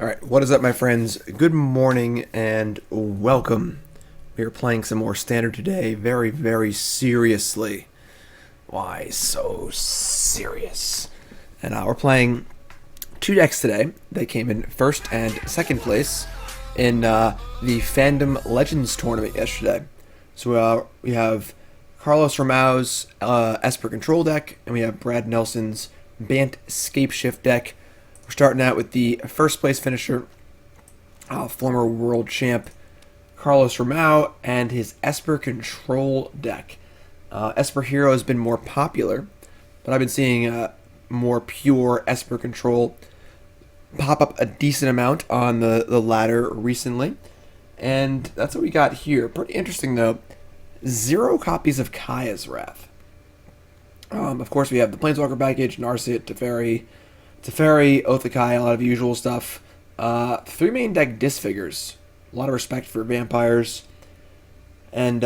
Alright, what is up, my friends? Good morning and welcome. We are playing some more Standard today, very, very seriously. Why so serious? And we're playing two decks today. They came in first and second place in the Fandom Legends tournament yesterday. So we have Carlos Ramao's Esper Control deck, and we have Brad Nelson's Bant Scapeshift deck. We're starting out with the first place finisher, former world champ Carlos Ramao, and his Esper Control deck. Esper Hero has been more popular, but I've been seeing more pure Esper Control pop up a decent amount on the ladder recently. And that's what we got here. Pretty interesting, though. 0 copies of Kaya's Wrath. Of course, we have the Planeswalker package, Narset, Teferi, Oath of Kaya, a lot of usual stuff. 3 main deck disfigures. A lot of respect for vampires. And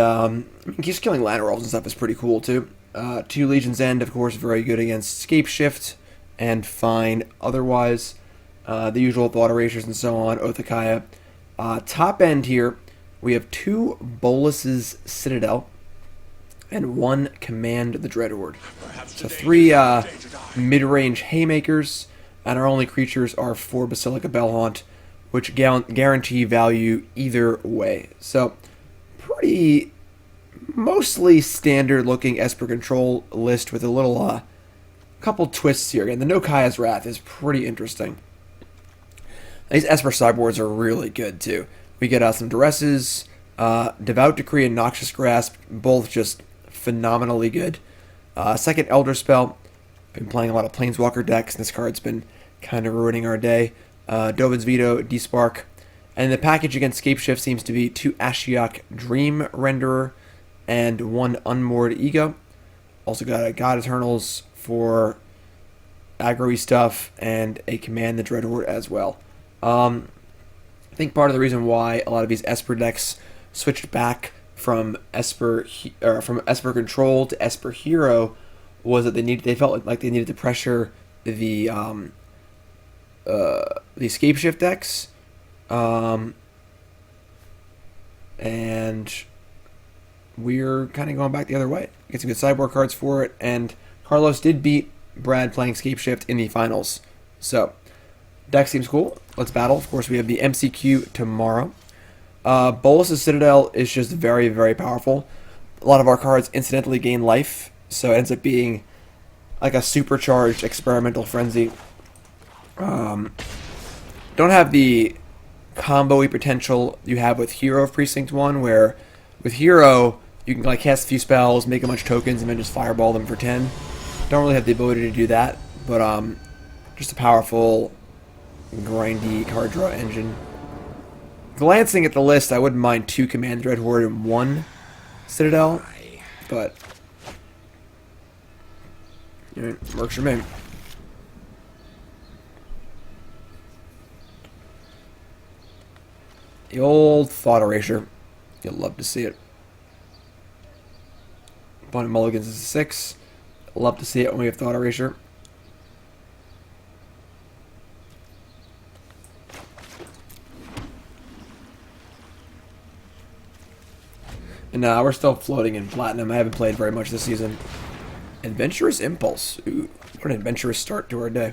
just killing land rolls and stuff is pretty cool, too. 2 Legion's End, of course, very good against Scapeshift, and fine otherwise. The usual Thought Erasers and so on, Oath of Kaya. Top end here, we have 2 Bolus's Citadel and 1 Command the Dreadhorde. So 3 mid-range Haymakers, and our only creatures are 4 Basilica Bellhaunt, which guarantee value either way. So pretty mostly standard looking Esper Control list with a little couple twists here. Again, the No Kaya's Wrath is pretty interesting. These Esper sideboards are really good too. We get some Duresses, Devout Decree and Noxious Grasp, both just phenomenally good. Second Elder Spell. Been playing a lot of Planeswalker decks, and this card's been kind of ruining our day. Dovin's Veto, Despark. And the package against Scapeshift seems to be 2 Ashiok Dream Renderer and 1 Unmoored Ego. Also got a God Eternals for aggro-y stuff, and a Command the Dreadhorde as well. I think part of the reason why a lot of these Esper decks switched back from Esper Control to Esper Hero was that they felt like they needed to pressure the Scapeshift decks, and we're kind of going back the other way. Get some good sideboard cards for it, and Carlos did beat Brad playing Scapeshift in the finals. So deck seems cool. Let's battle. Of course, we have the MCQ tomorrow. Bolus's Citadel is just very, very powerful. A lot of our cards incidentally gain life, so it ends up being like a supercharged experimental frenzy. Don't have the combo-y potential you have with Hero of Precinct 1, where with Hero, you can like cast a few spells, make a bunch of tokens, and then just fireball them for 10. Don't really have the ability to do that, but just a powerful, grindy card draw engine. Glancing at the list, I wouldn't mind 2 Command Dreadhorde and 1 Citadel, but works for me. The old Thought Eraser. You'll love to see it. Opponent Mulligans is a 6. Love to see it when we have Thought Erasure. And we're still floating in Platinum. I haven't played very much this season. Adventurous Impulse. Ooh, what an adventurous start to our day.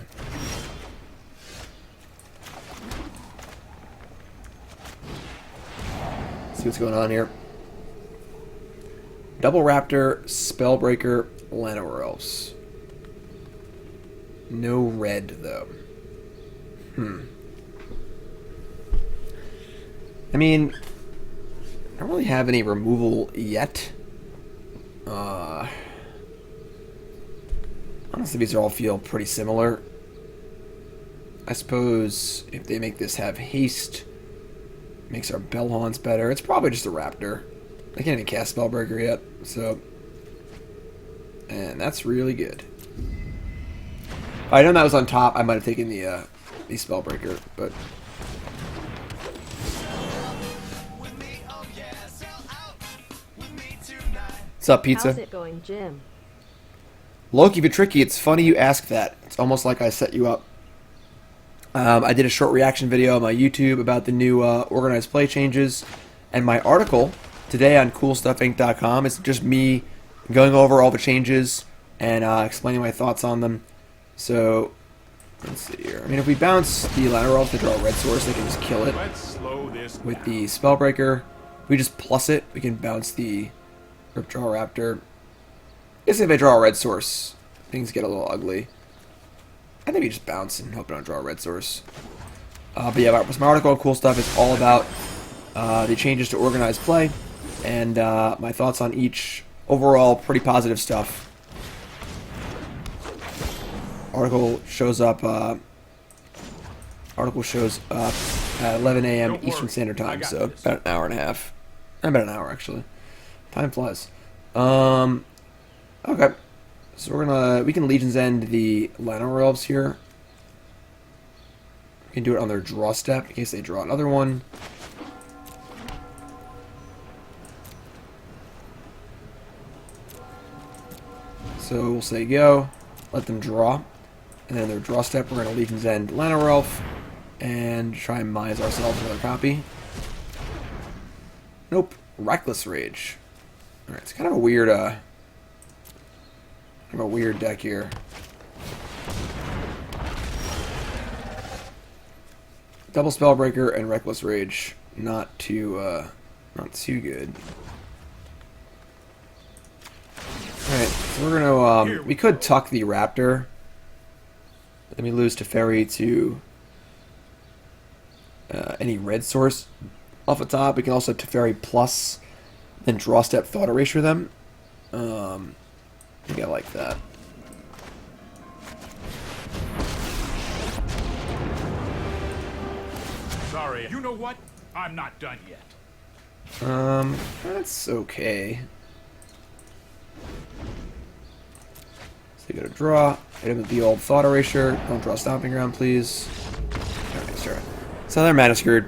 See what's going on here. Double Raptor, Spellbreaker, Llanowar Elves. No red, though. I mean, I don't really have any removal yet. Honestly, these all feel pretty similar. I suppose if they make this have haste, makes our Bellhaunts better. It's probably just a Raptor. I can't even cast Spellbreaker yet, so... And that's really good. If I'd known that was on top, I might have taken the Spellbreaker, but... What's up, Pizza? How's it going, Jim? Loki Vitricky, it's funny you ask that. It's almost like I set you up. I did a short reaction video on my YouTube about the new organized play changes, and my article today on CoolStuffInc.com is just me going over all the changes and explaining my thoughts on them. So, let's see here. I mean, if we bounce the ladder elf to draw a red source, they can just kill it. With the Spellbreaker, if we just plus it, we can bounce the Ripjaw Raptor. I guess if I draw a red source, things get a little ugly. I think we just bounce and hope I don't draw a red source. But yeah, my article on Cool Stuff is all about the changes to organized play and my thoughts on each. Overall, pretty positive stuff. Article shows up at 11 a.m. Eastern Standard Time, so about an hour and a half. About an hour, actually. Time flies. Okay. So we can Legion's End the Llanowar Elves here. We can do it on their draw step in case they draw another one. So we'll say go, let them draw, and then their draw step we're going to Legion's End Llanowar Elf, and try and Mize ourselves another copy. Nope, Reckless Rage. Alright, it's kind of a weird deck here. Double Spellbreaker and Reckless Rage, not too good. Alright, so we're gonna, we could tuck the Raptor. Then we lose Teferi to any red source off the top. We can also Teferi plus, then draw step Thought Erasure them. I think I like that. Sorry, you know what? I'm not done yet. That's okay. So you go to draw, hit him with the old Thought Erasure. Don't draw Stomping Ground, please. Alright, sure. So they're mana screwed.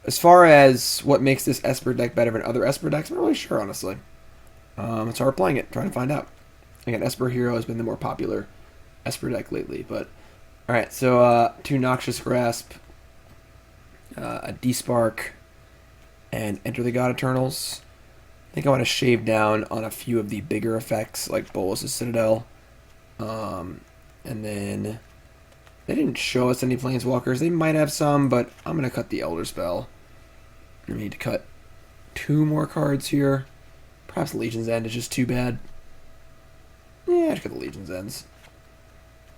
As far as what makes this Esper deck better than other Esper decks, I'm not really sure, honestly. It's hard playing it, trying to find out. Again, Esper Hero has been the more popular Esper deck lately, but... Alright, so, 2 Noxious Grasp, a D-Spark, and Enter the God Eternals. I think I want to shave down on a few of the bigger effects, like Bolas' Citadel. And then... They didn't show us any Planeswalkers. They might have some, but I'm going to cut the Elder Spell. I need to cut 2 more cards here. Perhaps Legion's End is just too bad. Yeah, I should cut the Legion's Ends.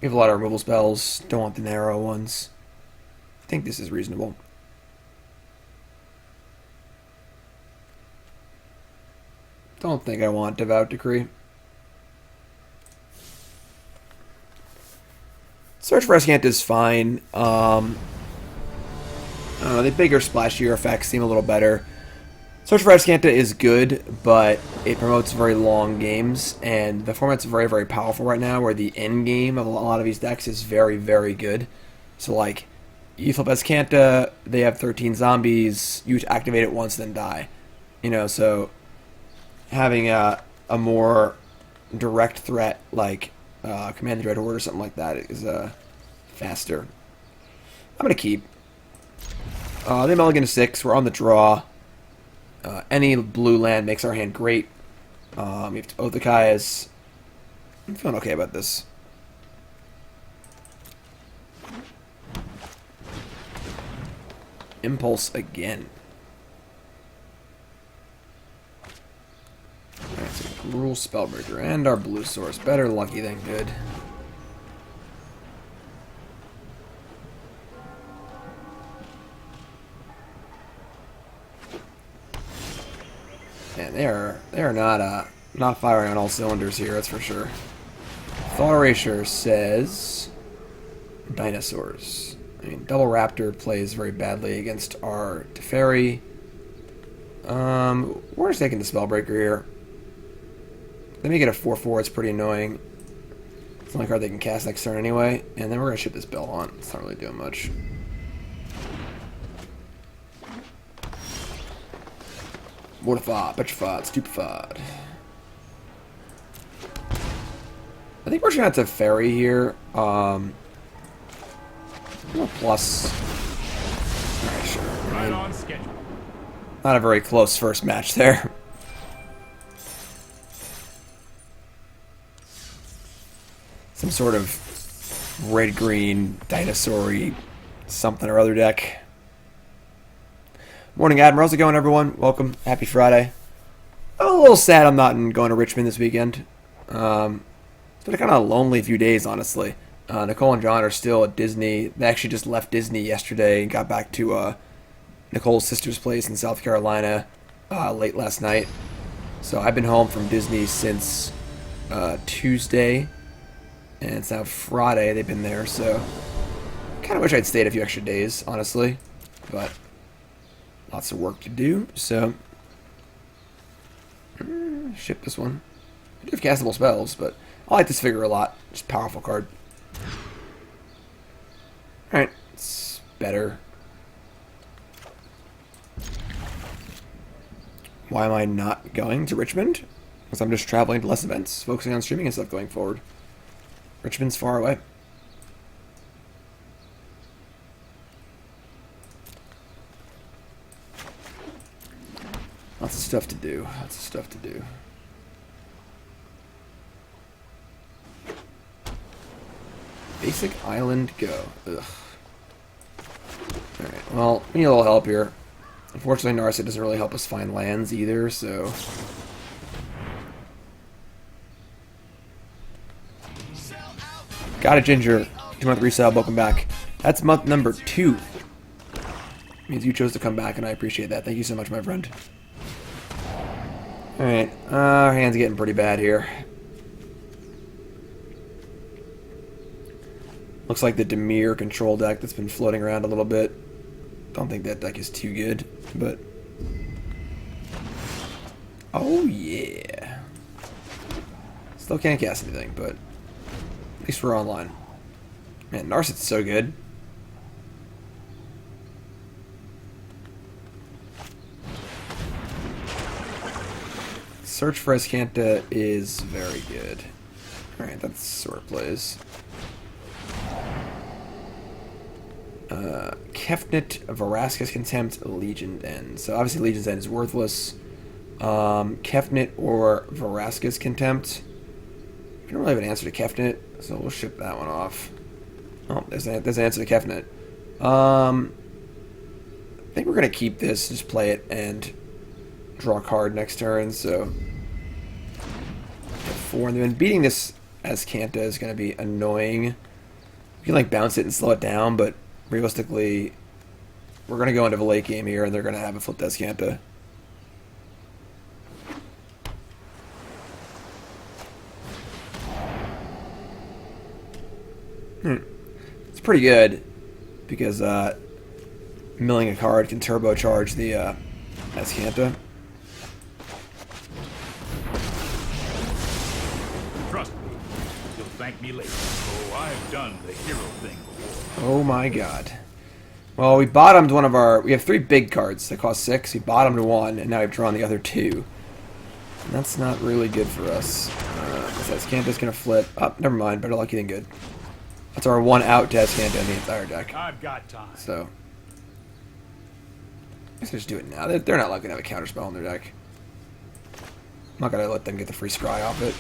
We have a lot of removal spells. Don't want the narrow ones. I think this is reasonable. Don't think I want Devout Decree. Search for Escant is fine. The bigger, splashier effects seem a little better. Search for Escanta is good, but it promotes very long games, and the format's very, very powerful right now, where the end game of a lot of these decks is very, very good. So, like, you flip Escanta, they have 13 zombies, you activate it once, then die. You know, so having a more direct threat, like Command the Dread Horde or something like that is faster. I'm going to keep. They mulligan to 6. We're on the draw. Any blue land makes our hand great. We have to Oath the Kaias. I'm feeling okay about this. Impulse again. Alright, so Rule Spellbreaker and our blue source. Better lucky than good. Man, they are not firing on all cylinders here, that's for sure. Thought Erasure says dinosaurs. I mean, Double Raptor plays very badly against our Teferi. We're just taking the Spellbreaker here. They make it a 4/4, it's pretty annoying. It's the only card they can cast next turn anyway. And then we're going to ship this Bellhaunt. It's not really doing much. Mortified, petrified, stupefied. I think we're just gonna have to ferry here. Plus. Alright, sure. Right on schedule. Not a very close first match there. Some sort of red-green dinosaur-y something or other deck. Morning, Admiral. How's it going, everyone? Welcome. Happy Friday. I'm a little sad I'm not going to Richmond this weekend. It's been a kind of lonely few days, honestly. Nicole and John are still at Disney. They actually just left Disney yesterday and got back to Nicole's sister's place in South Carolina late last night. So I've been home from Disney since Tuesday, and it's now Friday they've been there. So kind of wish I'd stayed a few extra days, honestly, but lots of work to do. So ship this one. I do have castable spells, but I like this figure a lot. Just powerful card. Alright, it's better. Why am I not going to Richmond? Because I'm just traveling to less events, focusing on streaming and stuff going forward. Richmond's far away. Lots of stuff to do. Lots of stuff to do. Basic island go. Ugh. Alright, well, we need a little help here. Unfortunately, Narset doesn't really help us find lands either, so... Got it, Ginger. 2-month resale, welcome back. That's month number 2. Means you chose to come back, and I appreciate that. Thank you so much, my friend. Alright, our hand's getting pretty bad here. Looks like the Demir control deck that's been floating around a little bit. Don't think that deck is too good, but... Oh, yeah. Still can't cast anything, but... At least we're online. Man, Narset's so good. Search for Escanta is very good. Alright, that's sort of plays. Kefnet, Veraska's Contempt, Legion's End. So obviously Legion's End is worthless. Kefnet or Veraska's Contempt. We don't really have an answer to Kefnet, so we'll ship that one off. Oh, there's an answer to Kefnet. I think we're going to keep this, just play it, and draw a card next turn, so... 4, and then beating this Escanta is going to be annoying. You can, like, bounce it and slow it down, but realistically, we're going to go into the late game here, and they're going to have a flipped Escanta. It's pretty good, because milling a card can turbocharge the Escanta. Trust me, you'll thank me later. Oh, I've done the hero thing before. Oh my god. Well, we bottomed one of our... We have 3 big cards that cost 6. We bottomed 1, and now we've drawn the other 2. And that's not really good for us. Escanta's going to flip. Oh, never mind. Better lucky than good. That's our one out to Escanta in the entire deck. I've got time. So... I guess I just do it now. They're not likely to have a counterspell in their deck. I'm not going to let them get the free scry off it.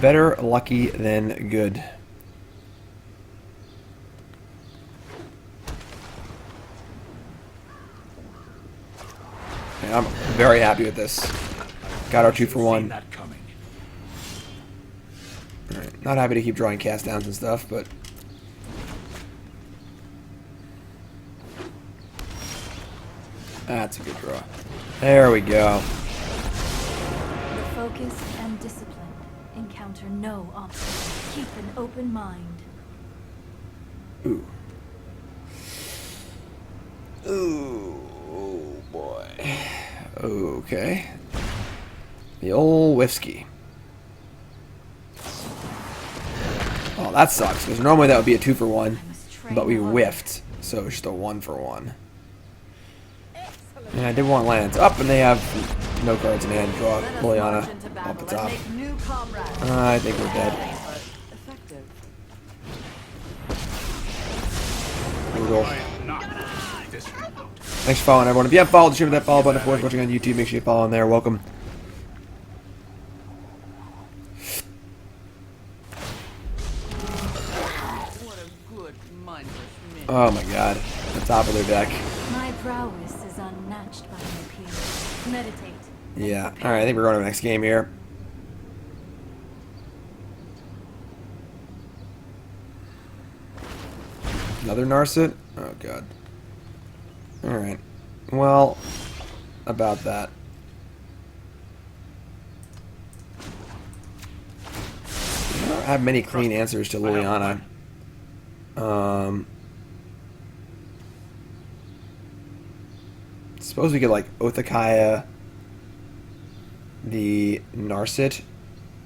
Better lucky than good. Okay, I'm very happy with this. Got our 2 for 1. Alright, not happy to keep drawing cast downs and stuff, but... That's a good draw. There we go. Focus and discipline. Encounter no obstacles. Keep an open mind. Ooh. Ooh, oh boy. Okay. The old whiskey. Oh, that sucks, because normally that would be a 2 for 1, but we whiffed, so it's just a 1 for 1. I did want lands. Up, and they have no cards in hand. Draw Liliana off the top. I think we're dead. Brutal. Thanks for following, everyone. If you haven't followed, share that follow button. If you're watching on YouTube, make sure you follow on there. Welcome. Oh my god. The top of their deck. My prowess is unmatched by my peers. Meditate. Yeah. Alright, I think we're going to the next game here. Another Narset? Oh god. Alright. Well, about that. I don't have many clean answers to Liliana. Suppose we could like Othakaya the Narset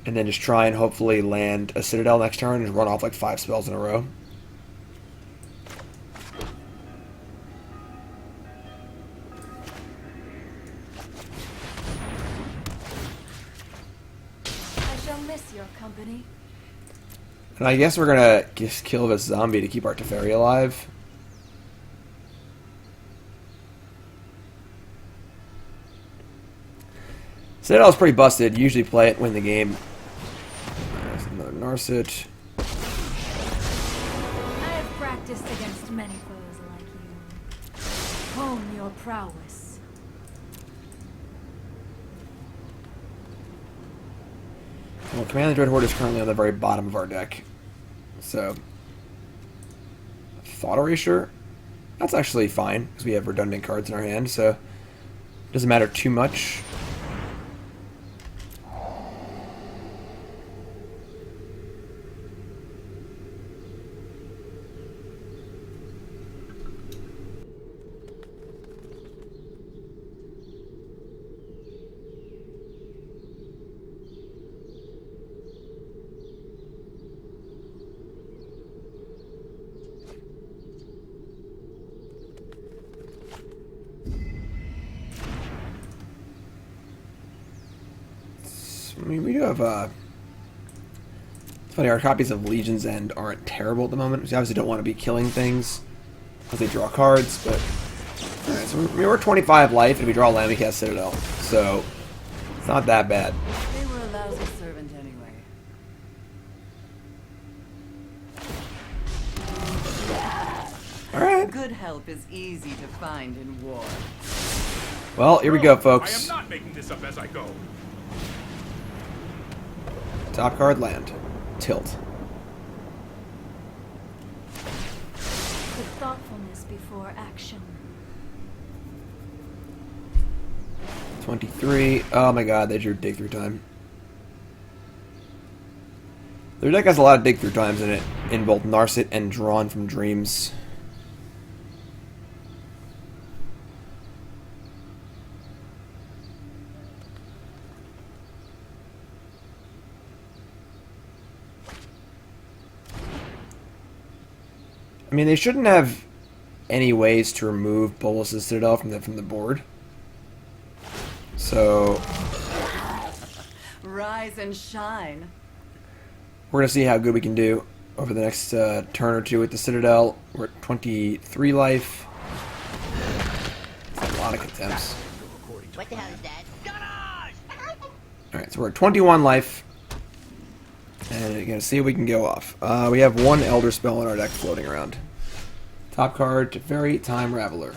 and then just try and hopefully land a Citadel next turn and run off like 5 spells in a row. I shall miss your company. And I guess we're gonna just kill this zombie to keep our Teferi alive. Citadel's pretty busted. Usually play it, win the game. There's another Narset. I have practiced against many foes like you. Hone your prowess. Well, Command the Dread Horde is currently on the very bottom of our deck. So, Thought Erasure? That's actually fine, because we have redundant cards in our hand, so it doesn't matter too much. I mean, we do have, it's funny, our copies of Legion's End aren't terrible at the moment. We obviously don't want to be killing things as they draw cards, but... Alright, so we're 25 life, and we draw land, we cast Citadel. So, it's not that bad. They were a lousy servant anyway. Alright. Good help is easy to find in war. Well, here we go, I am folks. not making this up as I go. Top card, land. Tilt. With thoughtfulness before action. 23. Oh my god, they drew dig through time. Their deck has a lot of dig through times in it, in both Narset and Drawn from Dreams. I mean, they shouldn't have any ways to remove Bolas's Citadel from the board. So Rise and shine. we're gonna see how good we can do over the next turn or two with the Citadel. We're at 23 life. That's a lot of contempts. What the hell is that? Alright, so we're at 21 life. And we're gonna see if we can go off. We have one Elder Spell in our deck floating around. Top card, Teferi, Time Raveler.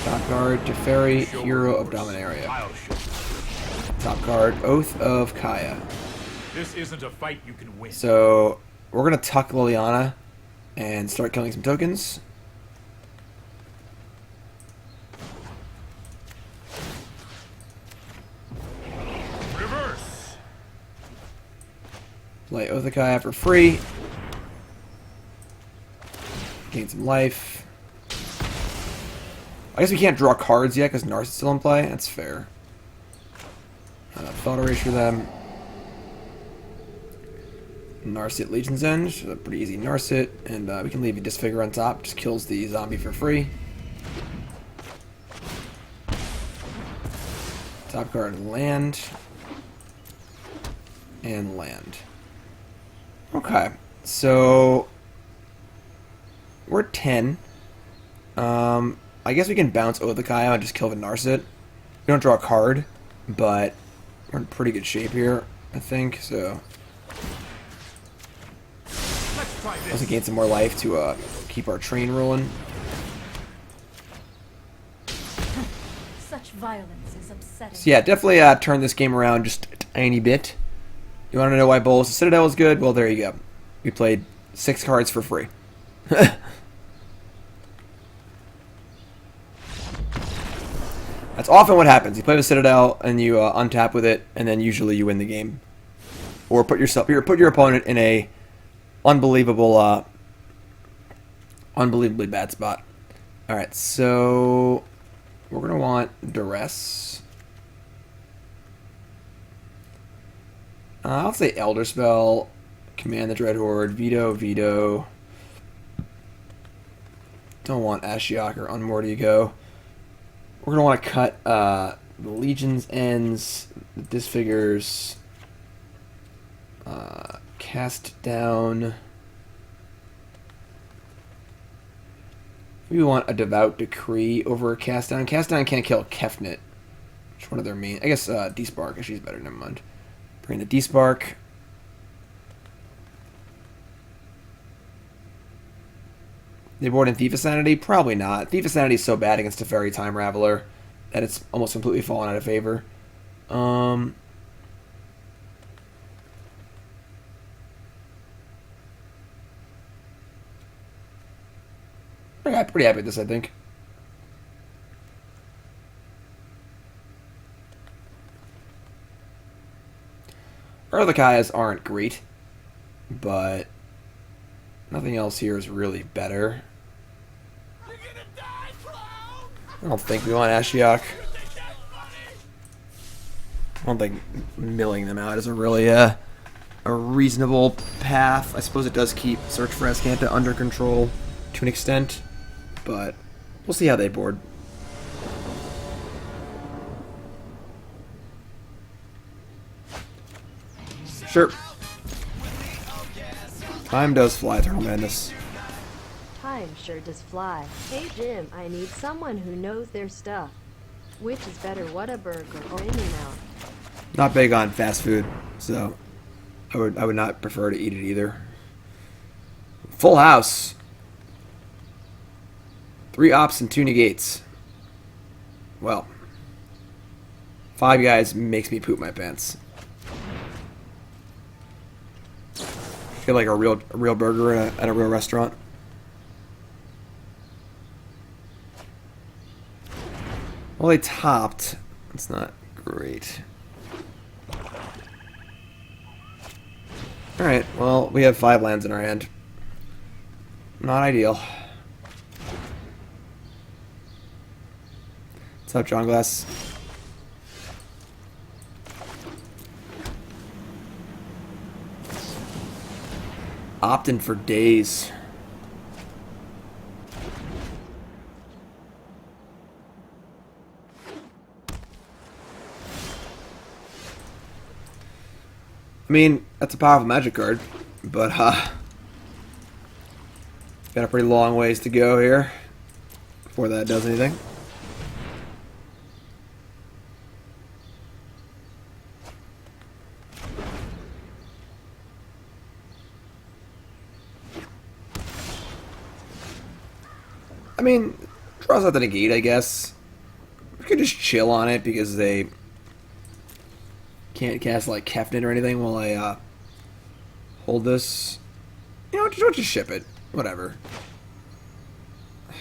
Top card, Teferi, Hero of Dominaria. I'll show Top card, Oath of Kaya. you. This isn't a fight you can win. So, we're gonna tuck Liliana and start killing some tokens. Reverse. Play Oath of Kaya for free. Gain some life. I guess we can't draw cards yet because Narset's still in play. That's fair. Thought Erasure them. Narset Legion's End. So a pretty easy Narset. And we can leave a Disfigure on top. Just kills the zombie for free. Top card, land. And land. Okay, so we're 10. I guess we can bounce Othakaya and just kill Narset. We don't draw a card, but we're in pretty good shape here, I think, so. Also gain some more life to keep our train rolling. Such violence is upsetting. So yeah, definitely turn this game around just a tiny bit. You want to know why Bolas the Citadel is good? Well, there you go. We played 6 cards for free. That's often what happens. You play with Citadel and you untap with it, and then usually you win the game, or put your opponent in a unbelievably bad spot. All right, so we're gonna want Duress. I'll say Elder Spell, Command the Dread Horde, Veto. Don't want Ashiok or Unmortigo. We're going to want to cut the Legion's Ends, the Disfigures, Cast Down. We want a Devout Decree over a Cast Down. Cast Down can't kill Kefnet. Which one of their main... I guess Despark. She's better, never mind. Bring the Despark. They board in Thief of Sanity? Probably not. Thief of Sanity is so bad against a Fairy Time Raveler that it's almost completely fallen out of favor. I'm pretty happy with this, I think. Urthakayas aren't great, but nothing else here is really better. I don't think we want Ashiok. I don't think milling them out is a really a reasonable path. I suppose it does keep Search for Azcanta under control to an extent, but we'll see how they board. Sure. Time does fly, Eternal Madness. Time sure does fly. Hey Jim, I need someone who knows their stuff. Which is better, Whataburger or In-N-Out? Not big on fast food, so I would not prefer to eat it either. Full house. 3 ops and 2 negates. Well, 5 guys makes me poop my pants. I feel like a real burger at a real restaurant. Well, they topped. That's not great. Alright, well, we have 5 lands in our hand. Not ideal. What's up, John Glass? Opting for days. I mean, that's a powerful magic card, but got a pretty long ways to go here before that does anything. I mean, draws out the negate, I guess. We could just chill on it because they can't cast like Kefnet or anything while I hold this. You know, just ship it. Whatever.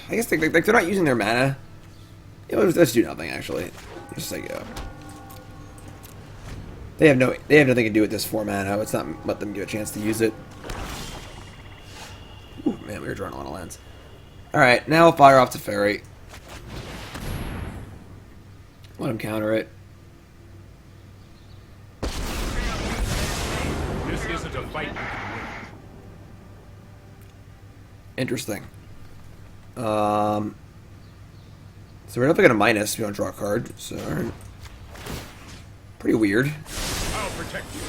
I guess they're not using their mana. You know, let's do nothing actually. Just like they have nothing to do with this 4 mana. Let's not let them get a chance to use it. Ooh, man, we were drawing a lot of lands. Alright, now we'll fire off to Fairy. Let him counter it. This isn't a fight you can win. Interesting. So we're definitely going to minus if you don't draw a card. So, alright. Pretty weird. I'll protect you.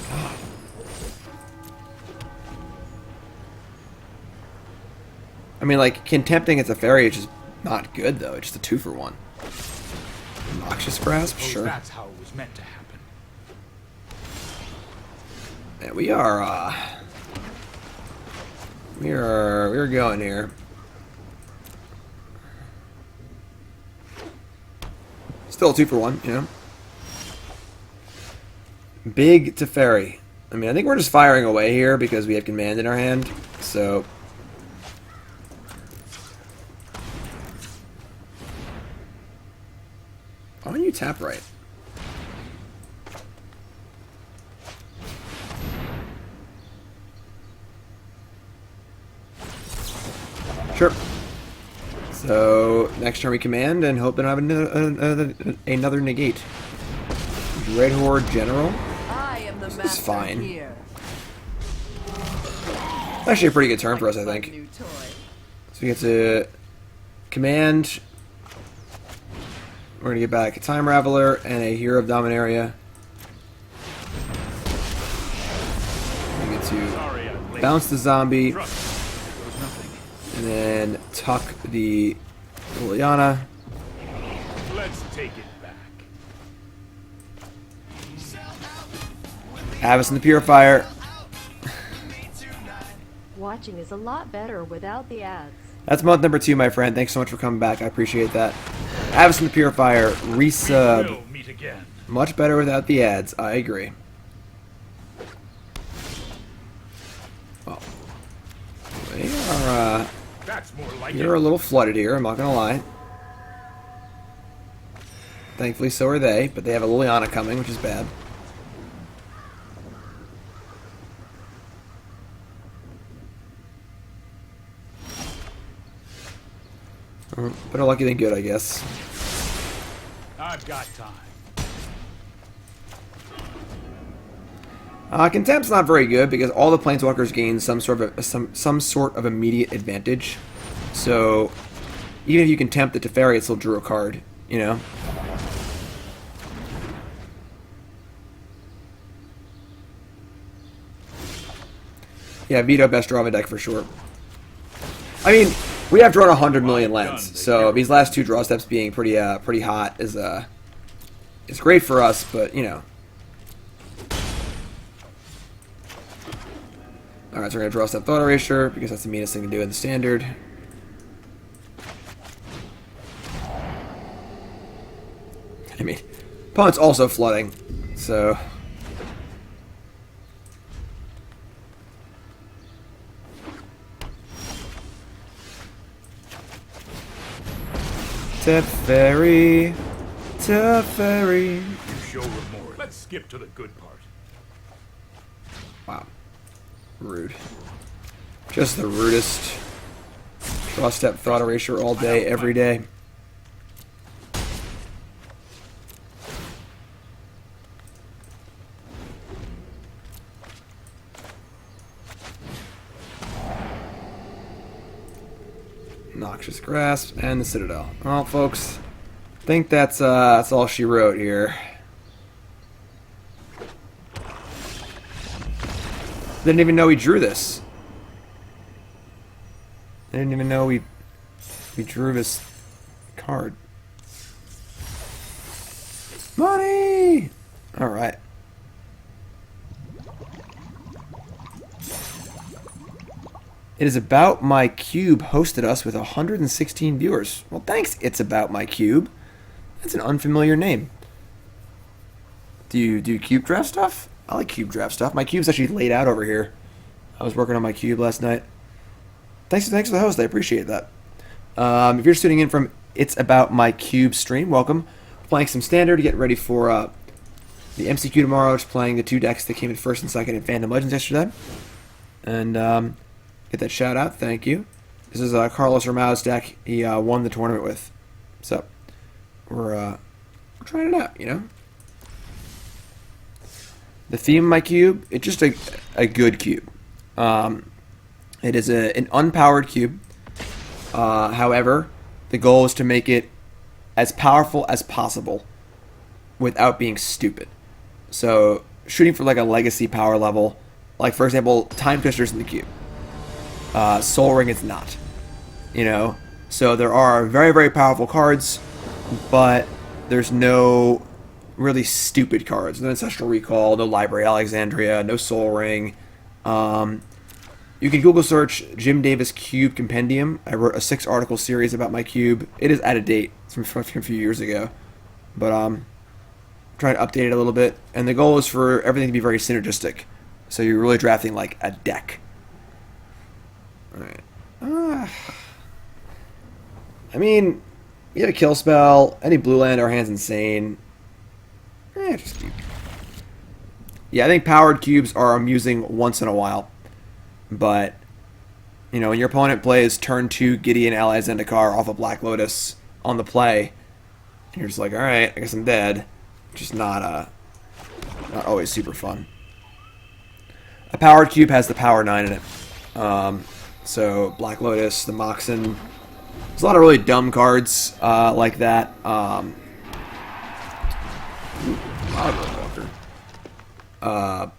I mean, like, contempting it's a fairy is just not good, though. It's just a 2-for-1. Noxious Grasp? Suppose Sure. that's how it was meant to happen. Yeah, we're going here. Still a 2-for-1, you know? Big Teferi. I mean, I think we're just firing away here because we have command in our hand, so... Why don't you tap right? Sure. So, next turn we command and hope they don't have another negate. Red Horde General. I am the This is master fine. here. Actually a pretty good turn for us, I Fun think. new toy. So we get to command. We're going to get back a Time Raveler and a Hero of Dominaria. We get to Sorry I'm late. bounce the zombie Trust me, it was nothing. and then tuck the Liliana. Let's take it back. Avacyn the Purifier. Watching is a lot better without the ads. That's month number 2, my friend. Thanks so much for coming back. I appreciate that. Avacyn the Purifier. Resub. We'll meet again. Much better without the ads. I agree. Well, we are, That's more like you're a it. little flooded here, I'm not gonna lie. Thankfully, so are they, but they have a Liliana coming, which is bad. Better lucky than good, I guess. I've got time. Contempt's not very good because all the planeswalkers gain some sort of immediate advantage. So even if you contempt the Teferi, it still drew a card, you know. Yeah, veto best draw of a deck for sure. I mean, we have drawn 100 million lands, so these last 2 draw steps being pretty hot is great for us, but you know. Alright, so we're gonna draw step Thought Erasure because that's the meanest thing to do in the standard. I mean, opponent's also flooding, so. Teferi, Teferi. You show remorse. Let's skip to the good part. Wow. Rude. Just the rudest. Draw step Thought Erasure all day, every day. Noxious Grasp and the Citadel. Well, folks, I think that's all she wrote here. Didn't even know we drew this. I didn't even know we drew this card. Money! Alright. It is About My Cube hosted us with 116 viewers. Well, thanks, It's About My Cube. That's an unfamiliar name. Do you do cube draft stuff? I like cube draft stuff. My cube's actually laid out over here. I was working on my cube last night. Thanks for the host. I appreciate that. If you're tuning in from It's About My Cube stream, welcome. We're playing some standard to get ready for the MCQ tomorrow. Just playing the 2 decks that came in first and second in Fandom Legends yesterday. And get that shout out. Thank you. This is Carlos Ramao's deck. He won the tournament with. So we're trying it out, you know. The theme of my cube, it's just a good cube. It is an unpowered cube. However, the goal is to make it as powerful as possible without being stupid. So shooting for like a legacy power level, like for example, Time Twister's in the cube. Soul Ring is not. You know, so there are very, very powerful cards, but there's no really stupid cards. No Ancestral Recall, no Library Alexandria, no Soul Ring. You can Google search Jim Davis Cube Compendium. I wrote a 6-article series about my cube. It is out of date. It's from a few years ago. But trying to update it a little bit. And the goal is for everything to be very synergistic. So you're really drafting like a deck. Alright. I mean, you have a kill spell. Any blue land, our hand's insane. Just keep. Yeah, I think powered cubes are amusing once in a while. But, you know, when your opponent plays turn 2 Gideon Allies Zendikar off of Black Lotus on the play, you're just like, alright, I guess I'm dead. Just not always super fun. A powered cube has the power 9 in it. So, Black Lotus, the Moxen. There's a lot of really dumb cards like that.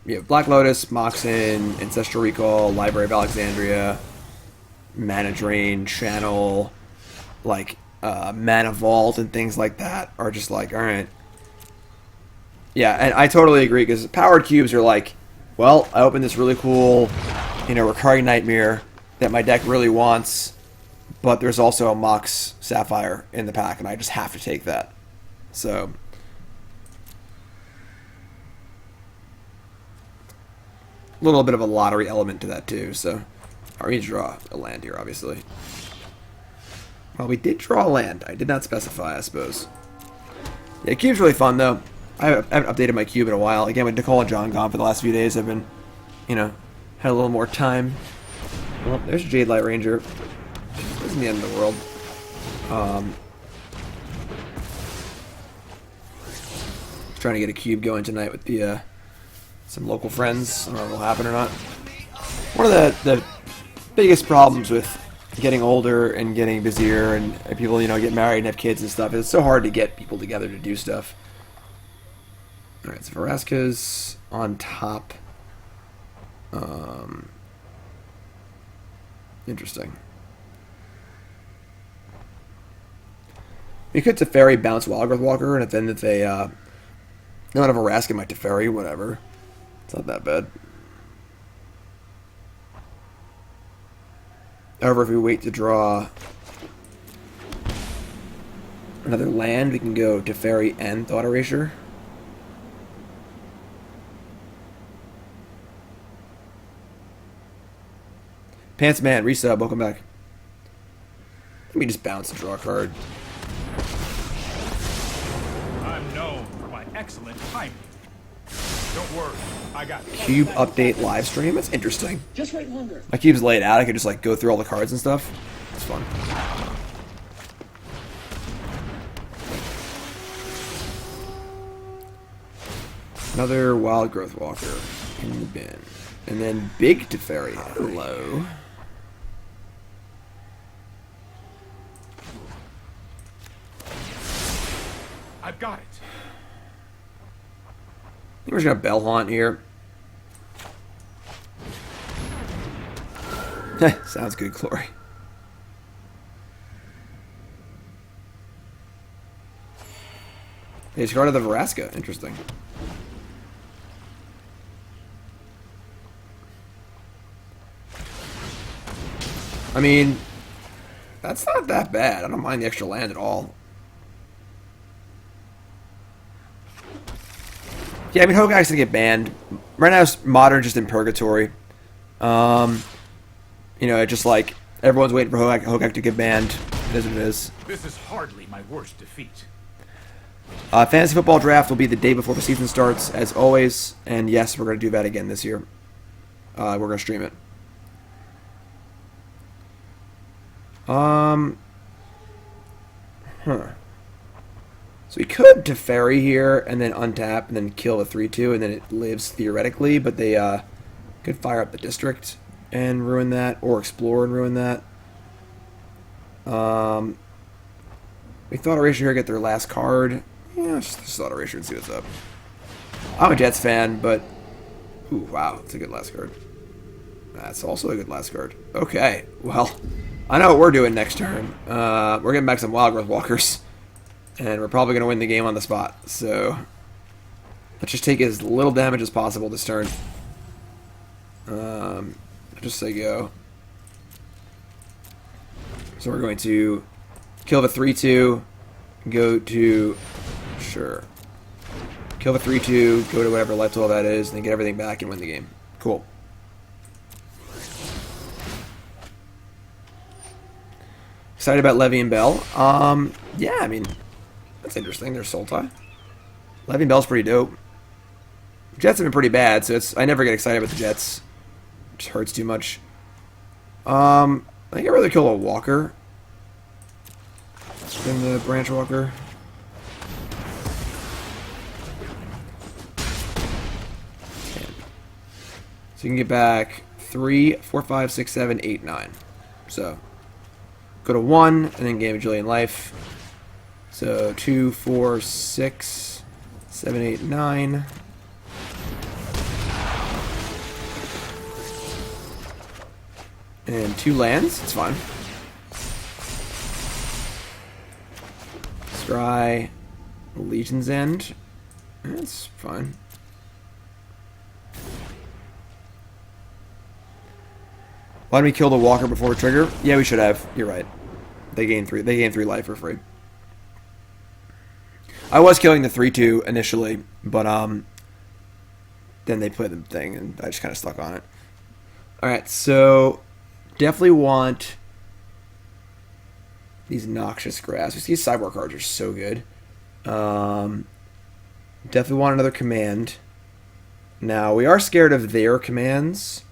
Yeah, Black Lotus, Moxen, Ancestral Recall, Library of Alexandria, Mana Drain, Channel, like Mana Vault and things like that are just like, alright. Yeah, and I totally agree, because powered cubes are like, well, I opened this really cool, you know, recurring Nightmare that my deck really wants, but there's also a Mox Sapphire in the pack, and I just have to take that. So a little bit of a lottery element to that too. So I need to draw a land here, obviously. Well, we did draw a land. I did not specify, I suppose. Yeah, cube's really fun though. I haven't updated my cube in a while. Again, with Nicole and John gone for the last few days, I've been, you know, had a little more time. Well, there's Jade Light Ranger. This isn't the end of the world. Trying to get a cube going tonight with the some local friends. I don't know if it'll happen or not. One of the biggest problems with getting older and getting busier and people, you know, get married and have kids and stuff, it's so hard to get people together to do stuff. Alright, so Vraska's on top. Interesting. You could Teferi bounce Wildgrowth Walker, and then if they don't have a Vraska, might Teferi, whatever. It's not that bad. However, if we wait to draw another land, we can go Teferi and Thought Erasure. Pants Man, resub, welcome back. Let me just bounce and draw a card. I'm known for my excellent timing. Don't worry, I got it. Cube update live stream? That's interesting. Just wait longer. My cube's laid out, I could just like go through all the cards and stuff. It's fun. Another Wildgrowth Walker in the bin. And then Big Teferi. Hello. I've got it. I think we're just gonna Bell Haunt here. Sounds good, Glory. They discarded the Vraska. Interesting. I mean, that's not that bad. I don't mind the extra land at all. Yeah, I mean, Hogak's gonna get banned. Right now, Modern's just in purgatory. You know, it's just like everyone's waiting for Hogak to get banned. It is what it is. This is hardly my worst defeat. Fantasy football draft will be the day before the season starts, as always. And yes, we're gonna do that again this year. We're gonna stream it. So we could Teferi here and then untap and then kill a 3/2 and then it lives theoretically, but they could fire up the district and ruin that, or explore and ruin that. We Thought Erasure here, get their last card. Yeah, let's just Thought Erasure and see what's up. I'm a Jets fan, but... Ooh, wow, that's a good last card. That's also a good last card. Okay, well, I know what we're doing next turn. We're getting back some Wild Growth Walkers. And we're probably going to win the game on the spot. So, let's just take as little damage as possible this turn. Just say go. So we're going to kill the 3-2, go to... Sure. Kill the 3-2, go to whatever life total that is, and then get everything back and win the game. Cool. Excited about Levy and Bell. Yeah, I mean, that's interesting. There's Sultai. Levy and Bell's pretty dope. Jets have been pretty bad, so I never get excited about the Jets. It just hurts too much. I think I'd rather kill a Walker than the Branch Walker. So you can get back 3, 4, 5, 6, 7, 8, 9. So go to 1 and then gain a Bajillion life. So 2, 4, 6, 7, 8, 9. And 2 lands. It's fine. Scry. Legion's End. That's fine. Why did we kill the Walker before trigger? Yeah, we should have. You're right. They gain 3. They gain 3 life for free. I was killing the 3-2 initially, but then they played the thing, and I just kind of stuck on it. All right, so definitely want these Noxious Grass. These sideboard cards are so good. Definitely want another command. Now we are scared of their commands.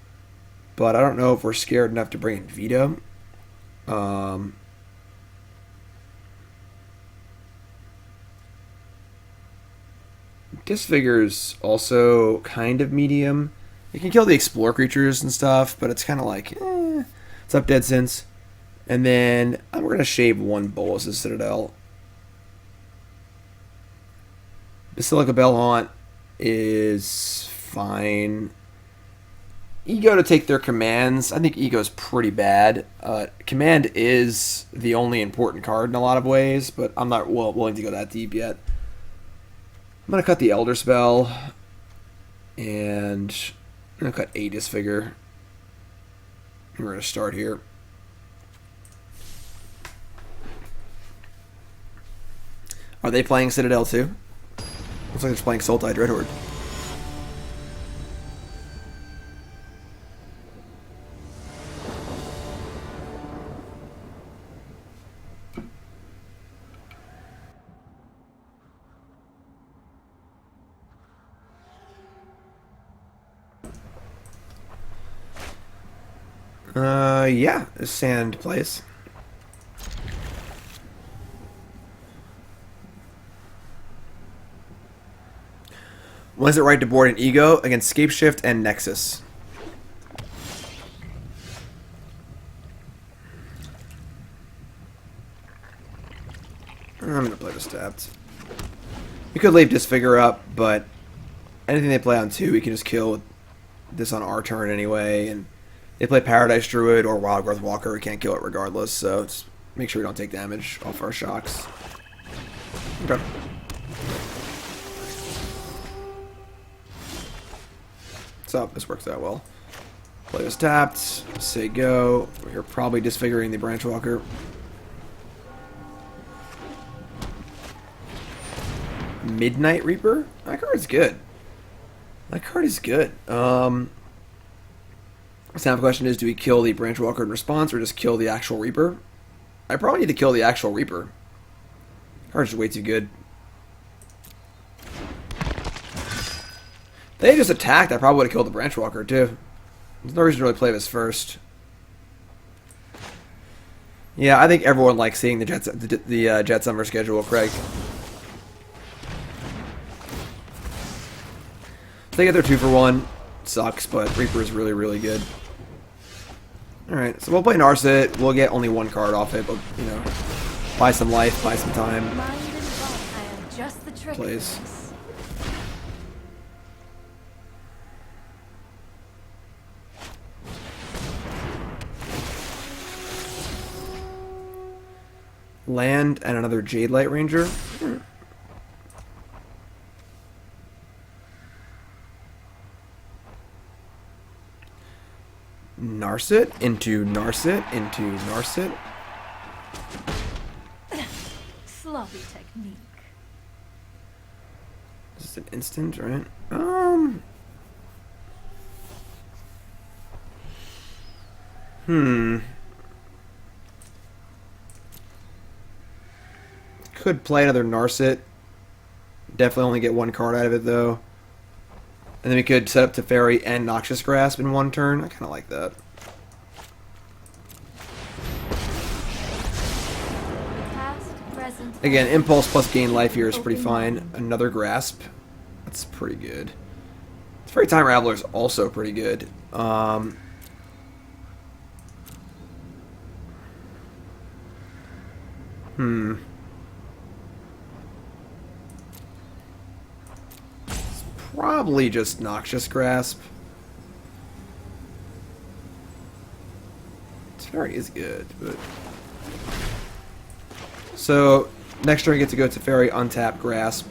But I don't know if we're scared enough to bring in Veto. Disfigure's also kind of medium. You can kill the Explore creatures and stuff, but it's kind of like, it's up dead since. And then we're going to shave 1 Bolas' Citadel. Basilica Bellhaunt is fine. Ego to take their commands. I think Ego's pretty bad. Command is the only important card in a lot of ways, but I'm not willing to go that deep yet. I'm going to cut the Elder Spell, and I'm going to cut a Disfigure. We're going to start here. Are they playing Citadel too? Looks like they're playing Sultai Dreadhorde. Yeah, Sand plays. When is it right to board an Ego against Scapeshift and Nexus? I'm going to play this tapped. We could leave Disfigure up, but anything they play on 2, we can just kill with this on our turn anyway, and they play Paradise Druid or Wild Growth Walker, we can't kill it regardless, so just make sure we don't take damage off our shocks. Okay. So, this works out well. Play this tapped, say go. We're probably disfiguring the Branch Walker. Midnight Reaper? That card's good. That card is good. The question is, do we kill the Branch Walker in response or just kill the actual Reaper? I probably need to kill the actual Reaper. Card's way too good. They just attacked, I probably would have killed the Branch Walker too. There's no reason to really play this first. Yeah, I think everyone likes seeing the Jet Summer schedule, Craig. They get their 2-for-1. Sucks, but Reaper is really, really good. Alright, so we'll play Narset. We'll get only 1 card off it, but, you know, buy some life, buy some time. Mind and body, I am just the trick. Plays. land and another Jade Light Ranger. Narset into Narset into Narset. Sloppy technique. This is an instant, right? Could play another Narset. Definitely only get one card out of it, though. And then we could set up Teferi and Noxious Grasp in one turn. I kind of like that. Past, present, Again, Impulse plus Gain Life here is pretty fine. Another Grasp. That's pretty good. Teferi Time Raveler is also pretty good. Probably just Noxious Grasp. Teferi is good, but... So, next turn we get to go to Teferi, untap, Grasp.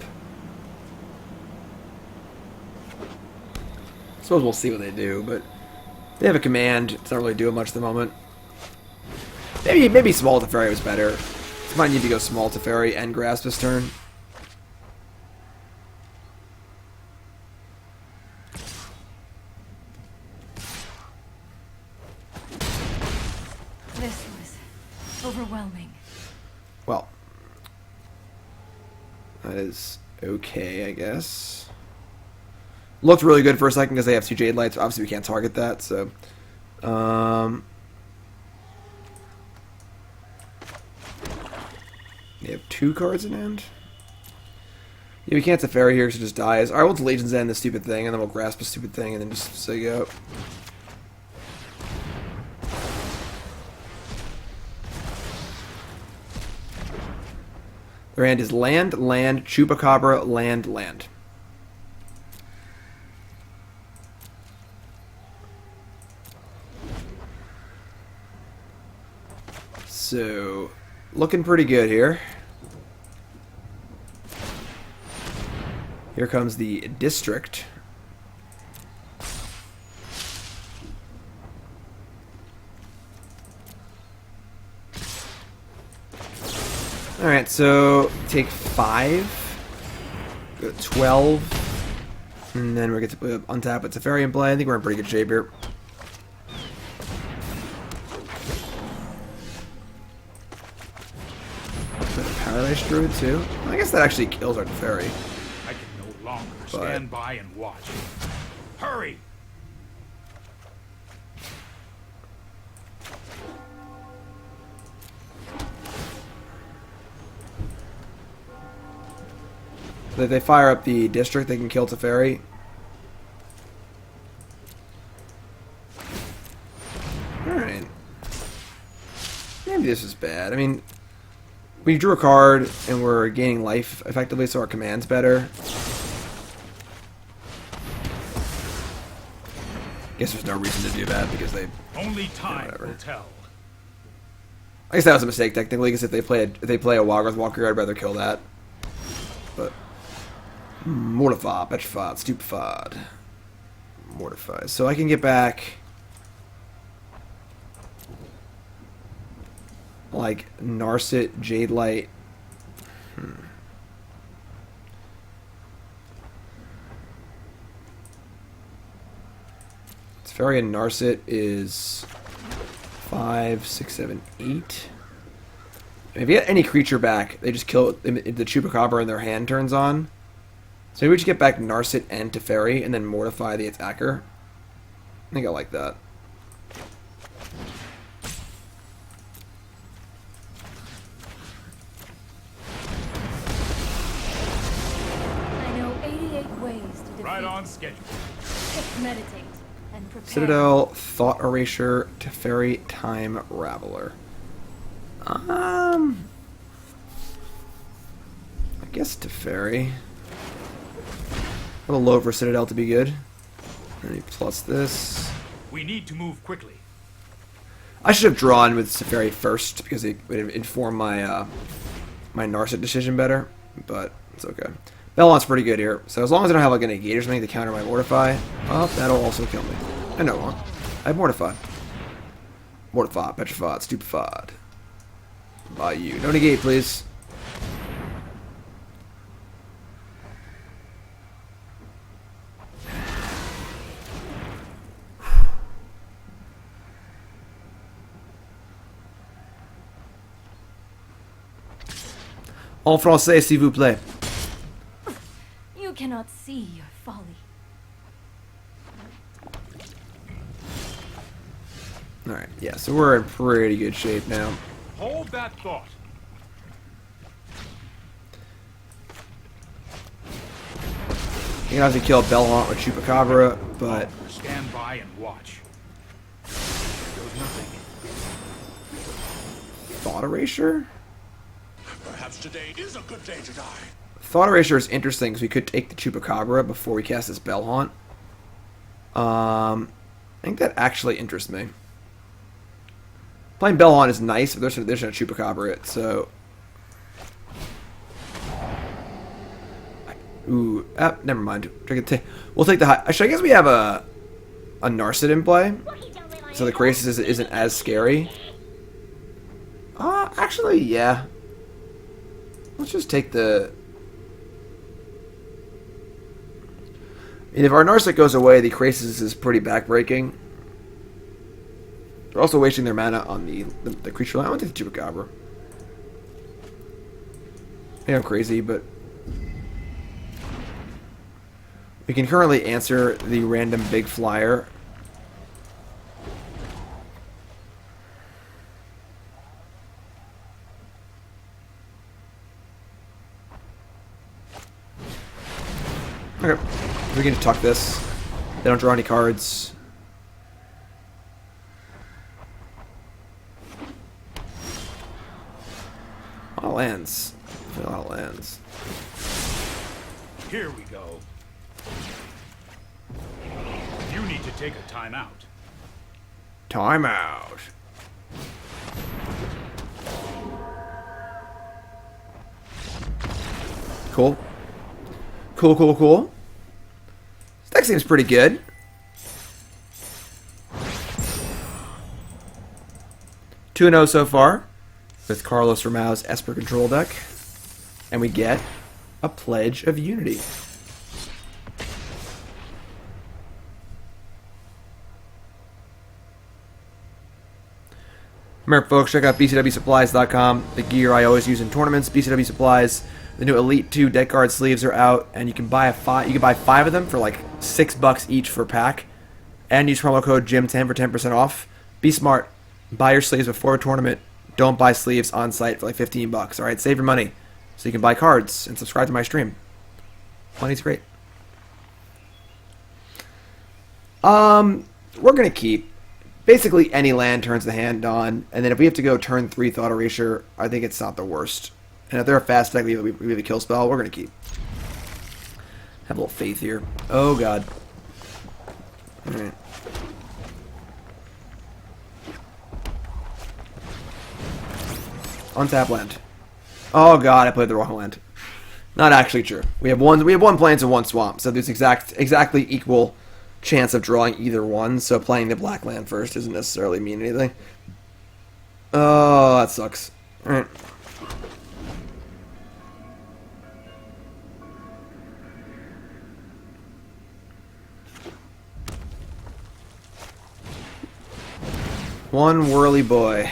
Suppose we'll see what they do, but... They have a command. It's not really doing much at the moment. Maybe small Teferi was better. So might need to go small Teferi and Grasp this turn. This was overwhelming. Well, that is okay, I guess. Looked really good for a second because they have 2 Jade Lights. Obviously, we can't target that, so... They have 2 cards in hand? Yeah, we can't Teferi here because it just dies. Alright, we'll Legion's End the stupid thing, and then we'll Grasp a stupid thing, and then just say go. Their hand is land, land, Chupacabra, land, land. So, looking pretty good here. Here comes the District. Alright, so take 5, go to 12, and then we get to untap with Teferi in play. I think we're in pretty good shape here. Paradise Druid too? I guess that actually kills our Teferi. I can no longer stand by and watch. Hurry! So if they fire up the District, they can kill Teferi. Alright. Maybe this is bad. I mean, we drew a card and we're gaining life effectively, so our command's better. Guess there's no reason to do that because they... Only time will tell. I guess that was a mistake technically, because if they play a Waggoth Walker, I'd rather kill that. But mortified, petrified, stupefied, mortified. So I can get back like Narset, Jade Light. Teferi and Narset is 5, 6, 7, 8. If you get any creature back, they just kill it. The Chupacabra in their hand turns on. So maybe we just get back Narset and Teferi and then mortify the attacker. I think I like that. I know 88 ways to defeat. Right on schedule. Just meditate and prepare. Citadel, Thought Erasure, Teferi, Time Raveler. I guess Teferi. A little low for Citadel to be good. And he plus this. We need to move quickly. I should have drawn with Safari first because it would inform my my Narset decision better, but it's okay. Belmont's pretty good here, so as long as I don't have like an negate or something to counter my Mortify, that'll also kill me. I know wrong. I have Mortify. Mortified, petrified, stupefied. By you. No negate, please. En français, s'il vous plaît. You cannot see your folly. Alright, yeah, so we're in pretty good shape now. Hold that thought. You can obviously kill Belmont or Chupacabra, but Stand by and watch. There goes nothing. Thought Erasure? Perhaps today is a good day to die. Thought Erasure is interesting because we could take the Chupacabra before we cast this Bellhaunt. I think that actually interests me. Playing Bellhaunt is nice, but there's no Chupacabra it, so... Ooh, never mind. We'll take the high... Actually, I guess we have a Narset in play, so the Krasis isn't as scary. Actually, yeah. Let's just take the... I mean, if our Narset goes away, the Krasis is pretty backbreaking. They're also wasting their mana on the creature line. I want to take the Chupacabra. Yeah, I'm crazy, but... We can currently answer the random big flyer. Okay. We can just tuck this. They don't draw any cards. A lot of lands. A lot of lands. Here we go. You need to take a timeout. Timeout. Cool. Cool, cool, cool. This deck seems pretty good. Two 2-0 so far with Carlos Ramao's Esper Control deck. And we get a Pledge of Unity. Remember, folks, check out bcwsupplies.com. The gear I always use in tournaments. BCW Supplies. The new Elite 2 deck card sleeves are out, and you can buy five of them for like $6 each for a pack, and use promo code JIM10 for 10% off. Be smart. Buy your sleeves before a tournament. Don't buy sleeves on site for like $15. All right, save your money so you can buy cards and subscribe to my stream. Money's great. We're gonna keep basically any land turns the hand on, and then if we have to go turn 3 Thought Erasure, I think it's not the worst. And if they're a fast deck, we have a kill spell, we're gonna keep. Have a little faith here. Oh god. Alright. Untap land. Oh god, I played the wrong land. Not actually true. We have one plains and one swamp, so there's exactly equal chance of drawing either one, so playing the black land first doesn't necessarily mean anything. Oh, that sucks. Alright. One whirly boy.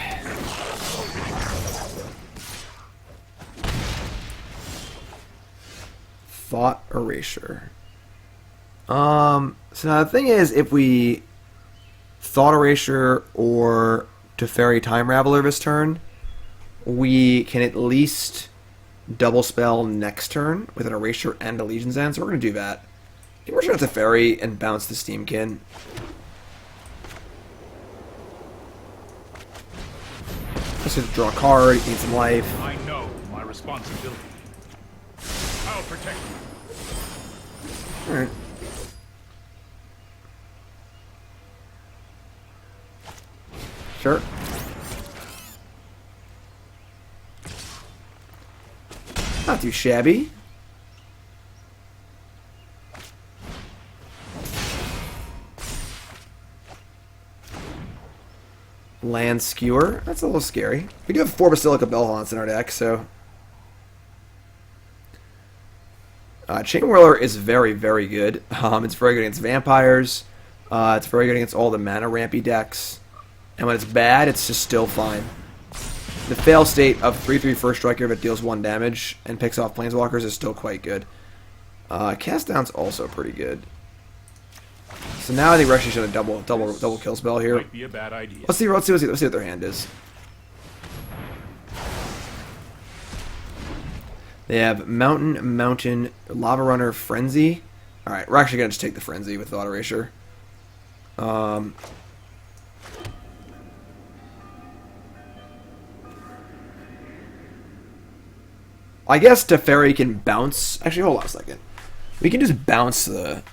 Thought Erasure. So now the thing is, if we Thought Erasure or Teferi Time Raveler this turn, we can at least double spell next turn with an Erasure and a Legion's End, so we're going to do that. I think we're going to Teferi and bounce the Steamkin. Just to draw a card, need some life. I know my responsibility. I'll protect you. Alright. Sure. Not too shabby. Land Skewer. That's a little scary. We do have 4 Basilica Bellhaunts in our deck, so... Chain Whirler is very, very good. It's very good against vampires. It's very good against all the mana rampy decks. And when it's bad, it's just still fine. The fail state of 3/3 First Striker if it deals 1 damage and picks off Planeswalkers is still quite good. Cast Down's also pretty good. So now I think we're actually should have double kill spell here. Might be a bad idea. Let's see what their hand is. They have Mountain, Lava Runner, Frenzy. Alright, we're actually going to just take the Frenzy with Thought Erasure. I guess Teferi can bounce. Actually, hold on a second. We can just bounce the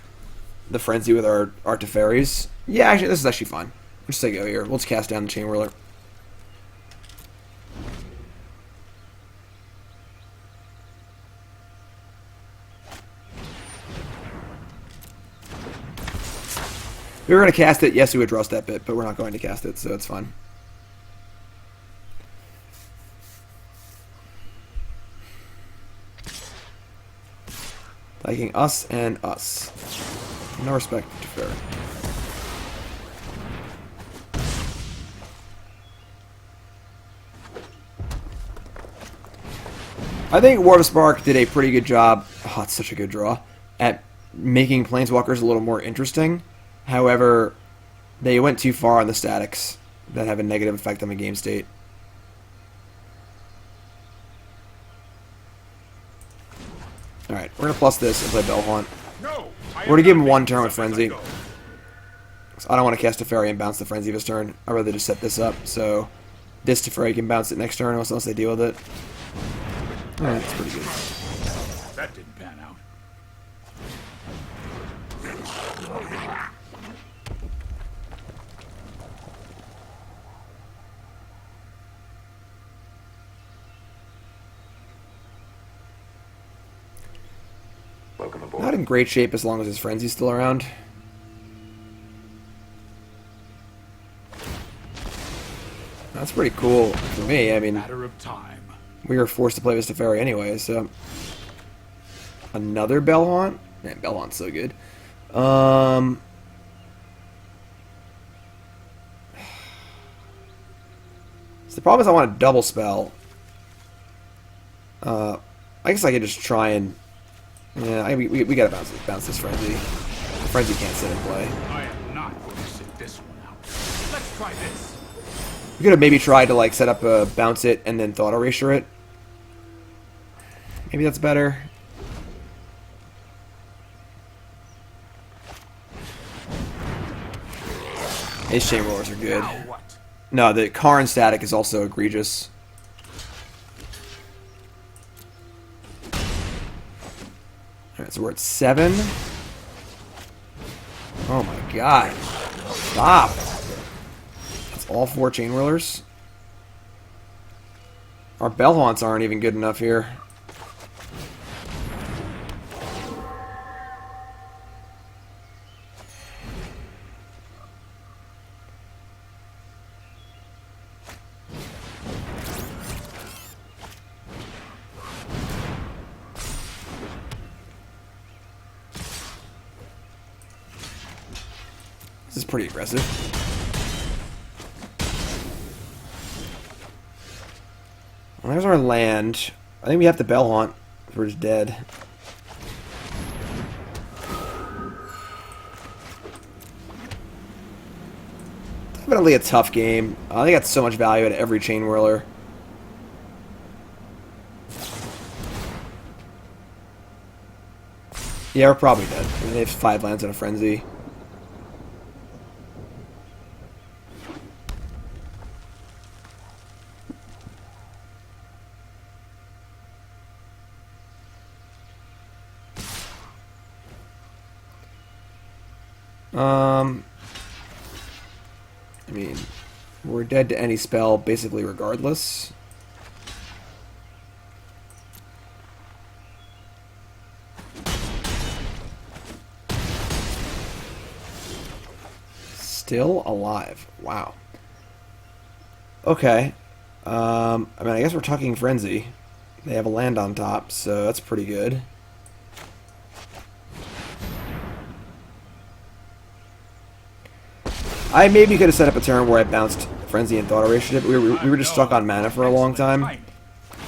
Frenzy with our Teferis. Yeah, actually, this is actually fine. Let's take it over here. We'll just cast down the Chain Whirler. If we were going to cast it, yes, we would draw Step It, but we're not going to cast it, so it's fine. Liking us and us. No respect to fair. I think Ward of Spark did a pretty good job. Oh, it's such a good draw. At making Planeswalkers a little more interesting. However, they went too far on the statics that have a negative effect on the game state. Alright, we're going to plus this and play Bellhaunt. No, We're going to give him 1 turn with Frenzy. So I don't want to cast Teferi and bounce the Frenzy this turn. I'd rather just set this up so this Teferi can bounce it next turn unless they deal with it. Alright, that's pretty good. That didn't pan out. Not in great shape as long as his Frenzy's still around. That's pretty cool for me. I mean, Matter of time. we were forced to play with Teferi anyway, so... Another Bellhaunt? Man, Bellhaunt's so good. So the problem is I want to double spell. I guess I could just try and... Yeah, we gotta bounce this Frenzy. The Frenzy can't sit in play. I am not going to sit this one out. Let's try this. We could have maybe tried to like set up a bounce it and then Thought Erasure it. Maybe that's better. His Chain Rollers are good. Now what? No, the Karn static is also egregious. Alright, so we're at 7. Oh my god. Stop. That's all 4 Chain Whirlers. Our Bellhaunts aren't even good enough here. This is pretty aggressive. Well, there's our land. I think we have to Bellhaunt. We're just dead. Definitely a tough game. They got so much value out of every Chain Whirler. Yeah, we're probably dead. I mean, they have 5 lands and a Frenzy. I mean, we're dead to any spell basically regardless. Still alive. Wow. Okay. I mean, I guess we're talking Frenzy. They have a land on top, so that's pretty good. I maybe could have set up a turn where I bounced Frenzy and thought erased it. We were just stuck on mana for a long time, and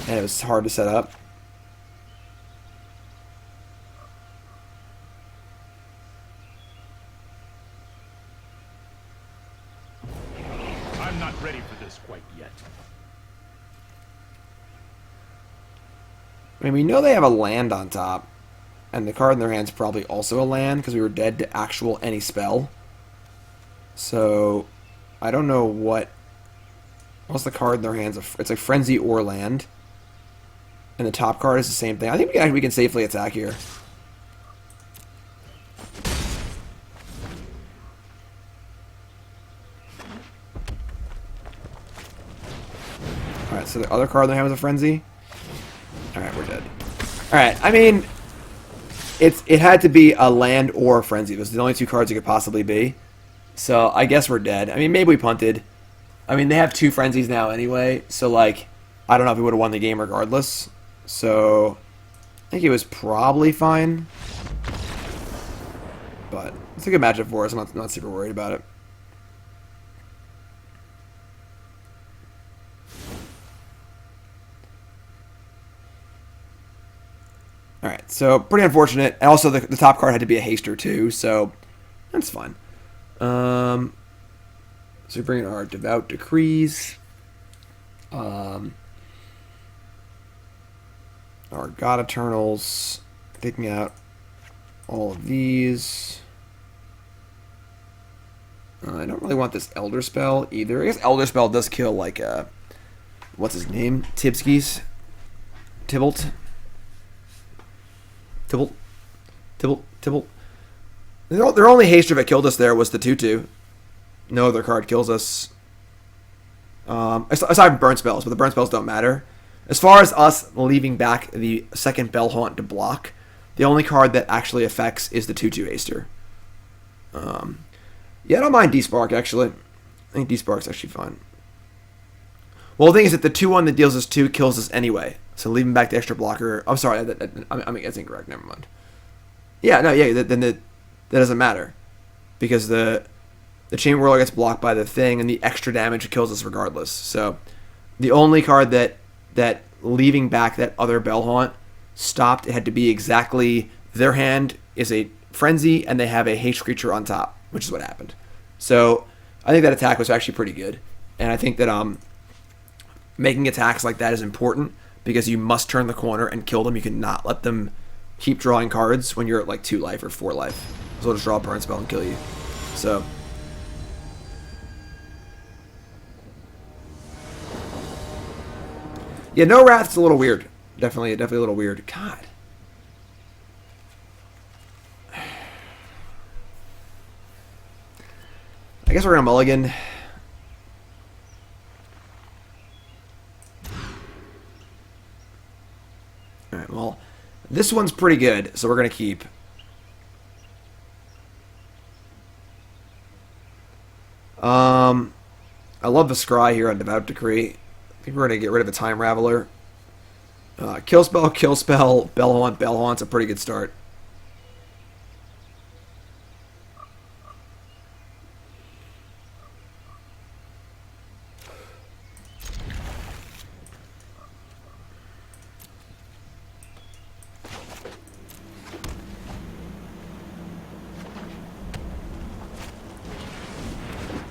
it was hard to set up. I'm not ready for this quite yet. I mean, we know they have a land on top, and the card in their hand's probably also a land because we were dead to actual any spell. So, I don't know what's the card in their hands. It's like Frenzy or land, and the top card is the same thing. I think we can safely attack here. Alright, so the other card in their hand was a Frenzy. Alright, we're dead. Alright, I mean, it had to be a land or a Frenzy. Those are the only two cards it could possibly be. So, I guess we're dead. I mean, maybe we punted. I mean, they have two Frenzies now anyway, so, like, I don't know if we would have won the game regardless. So, I think it was probably fine. But, it's a good matchup for us. I'm not super worried about it. Alright, so pretty unfortunate. And also, the top card had to be a haster too, so that's fine. So we bring in our Devout Decrees. Our God Eternals. Taking out all of these. I don't really want this Elder Spell either. I guess Elder Spell does kill, like, what's his name? Tibalt. Their only haster that killed us there was the 2/2. No other card kills us. Aside from burn spells, but the burn spells don't matter. As far as us leaving back the second Bell Haunt to block, the only card that actually affects is the 2/2 haster. Yeah, I don't mind D-Spark, actually. I think D-Spark's actually fine. Well, the thing is that the 2/1 that deals us 2 kills us anyway. So leaving back the extra blocker... I'm sorry, I mean, that's incorrect. Never mind. Yeah, no, yeah, then that doesn't matter. Because the Chain Whirler gets blocked by the thing, and the extra damage kills us regardless. So the only card that leaving back that other Bell Haunt stopped, it had to be exactly... Their hand is a Frenzy, and they have a haste creature on top, which is what happened. So I think that attack was actually pretty good. And I think that making attacks like that is important, because you must turn the corner and kill them. You cannot let them keep drawing cards when you're at like 2 life or 4 life. So they'll just draw a burn spell and kill you. So yeah, no Wrath's a little weird. Definitely a little weird. God. I guess we're gonna mulligan. Alright, well, this one's pretty good, so we're going to keep. I love the Scry here on Devout Decree. I think we're going to get rid of a Time Raveler. Kill Spell, Bell Haunt's a pretty good start.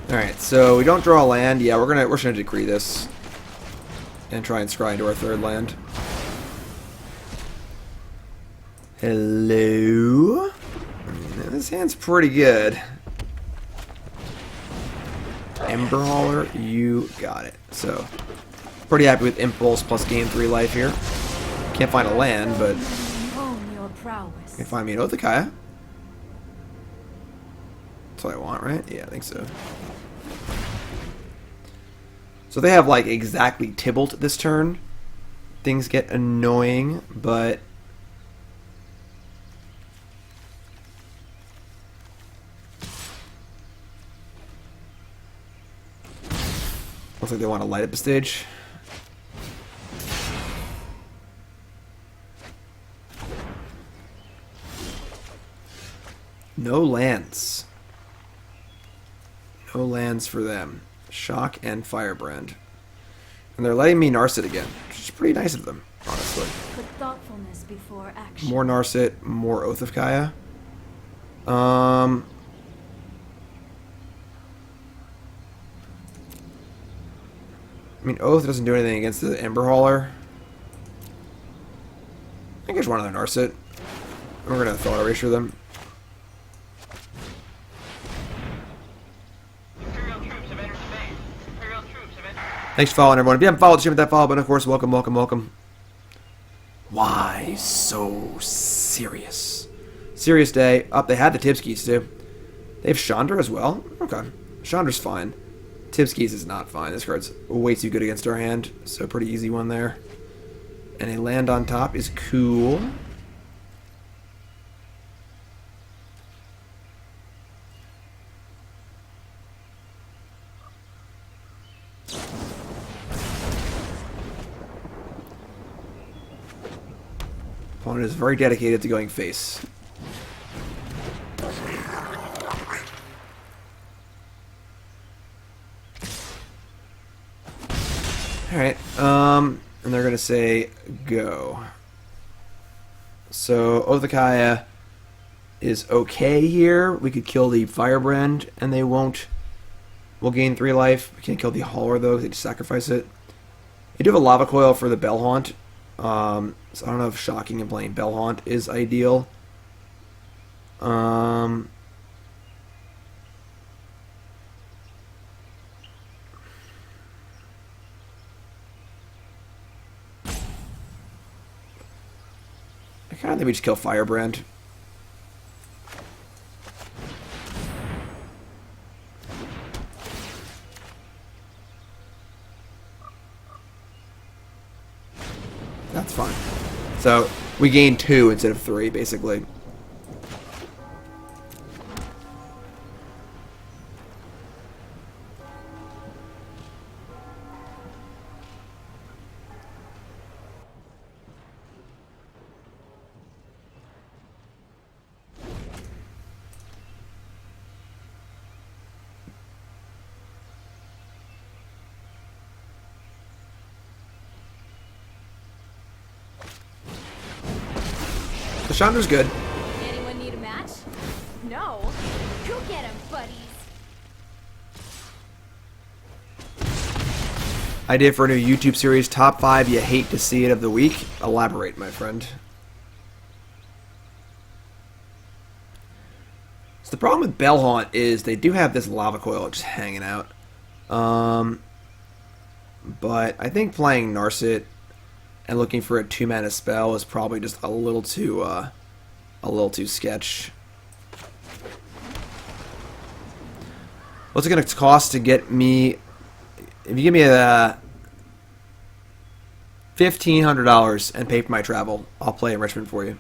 Alright, so we don't draw a land. Yeah, we're gonna decree this. And try and scry into our 3rd land. Hello? This hand's pretty good. Ember Hauler, you got it. So, pretty happy with Impulse plus gain 3 life here. Can't find a land, but... Own your prowess. Can find me an Othakaya. That's what I want, right? Yeah, I think so. So they have, like, exactly Tibalt this turn. Things get annoying, but... Looks like they want to light up the stage. No lands. No lands for them. Shock and Firebrand. And they're letting me Narset again, which is pretty nice of them, honestly. Put thoughtfulness before action. More Narset, more Oath of Kaya. I mean, Oath doesn't do anything against the Ember Hauler. I think there's one other Narset. We're going to Thought Erasure them. Imperial troops have entered the base. Imperial troops have entered. Thanks for following, everyone. If you haven't followed, share that follow button, of course. Welcome, welcome, welcome. Why so serious? Serious day. Up, they had the Tipskis, too. They have Chandra as well? Okay. Chandra's fine. Tipskis is not fine. This card's way too good against our hand, so pretty easy one there. And a land on top is cool. Opponent is very dedicated to going face. Alright, and they're gonna say go. So Oath of Kaya is okay here. We could kill the Firebrand and they won't. We'll gain 3 life. We can't kill the Hauler though, they just sacrifice it. They do have a Lava Coil for the Bellhaunt. So I don't know if shocking and playing Bellhaunt is ideal. I kind of think we just kill Firebrand. That's fine. So we gain 2 instead of 3, basically. The Chandra's good. Anyone need a match? No. Go get him, buddies. Idea for a new YouTube series, Top 5 You Hate to See It of the Week. Elaborate, my friend. So the problem with Bellhaunt is they do have this Lava Coil just hanging out. But I think playing Narset and looking for a 2-mana spell is probably just a little too sketch. What's it going to cost to get me? If you give me a $1,500 and pay for my travel, I'll play Enrichment for you.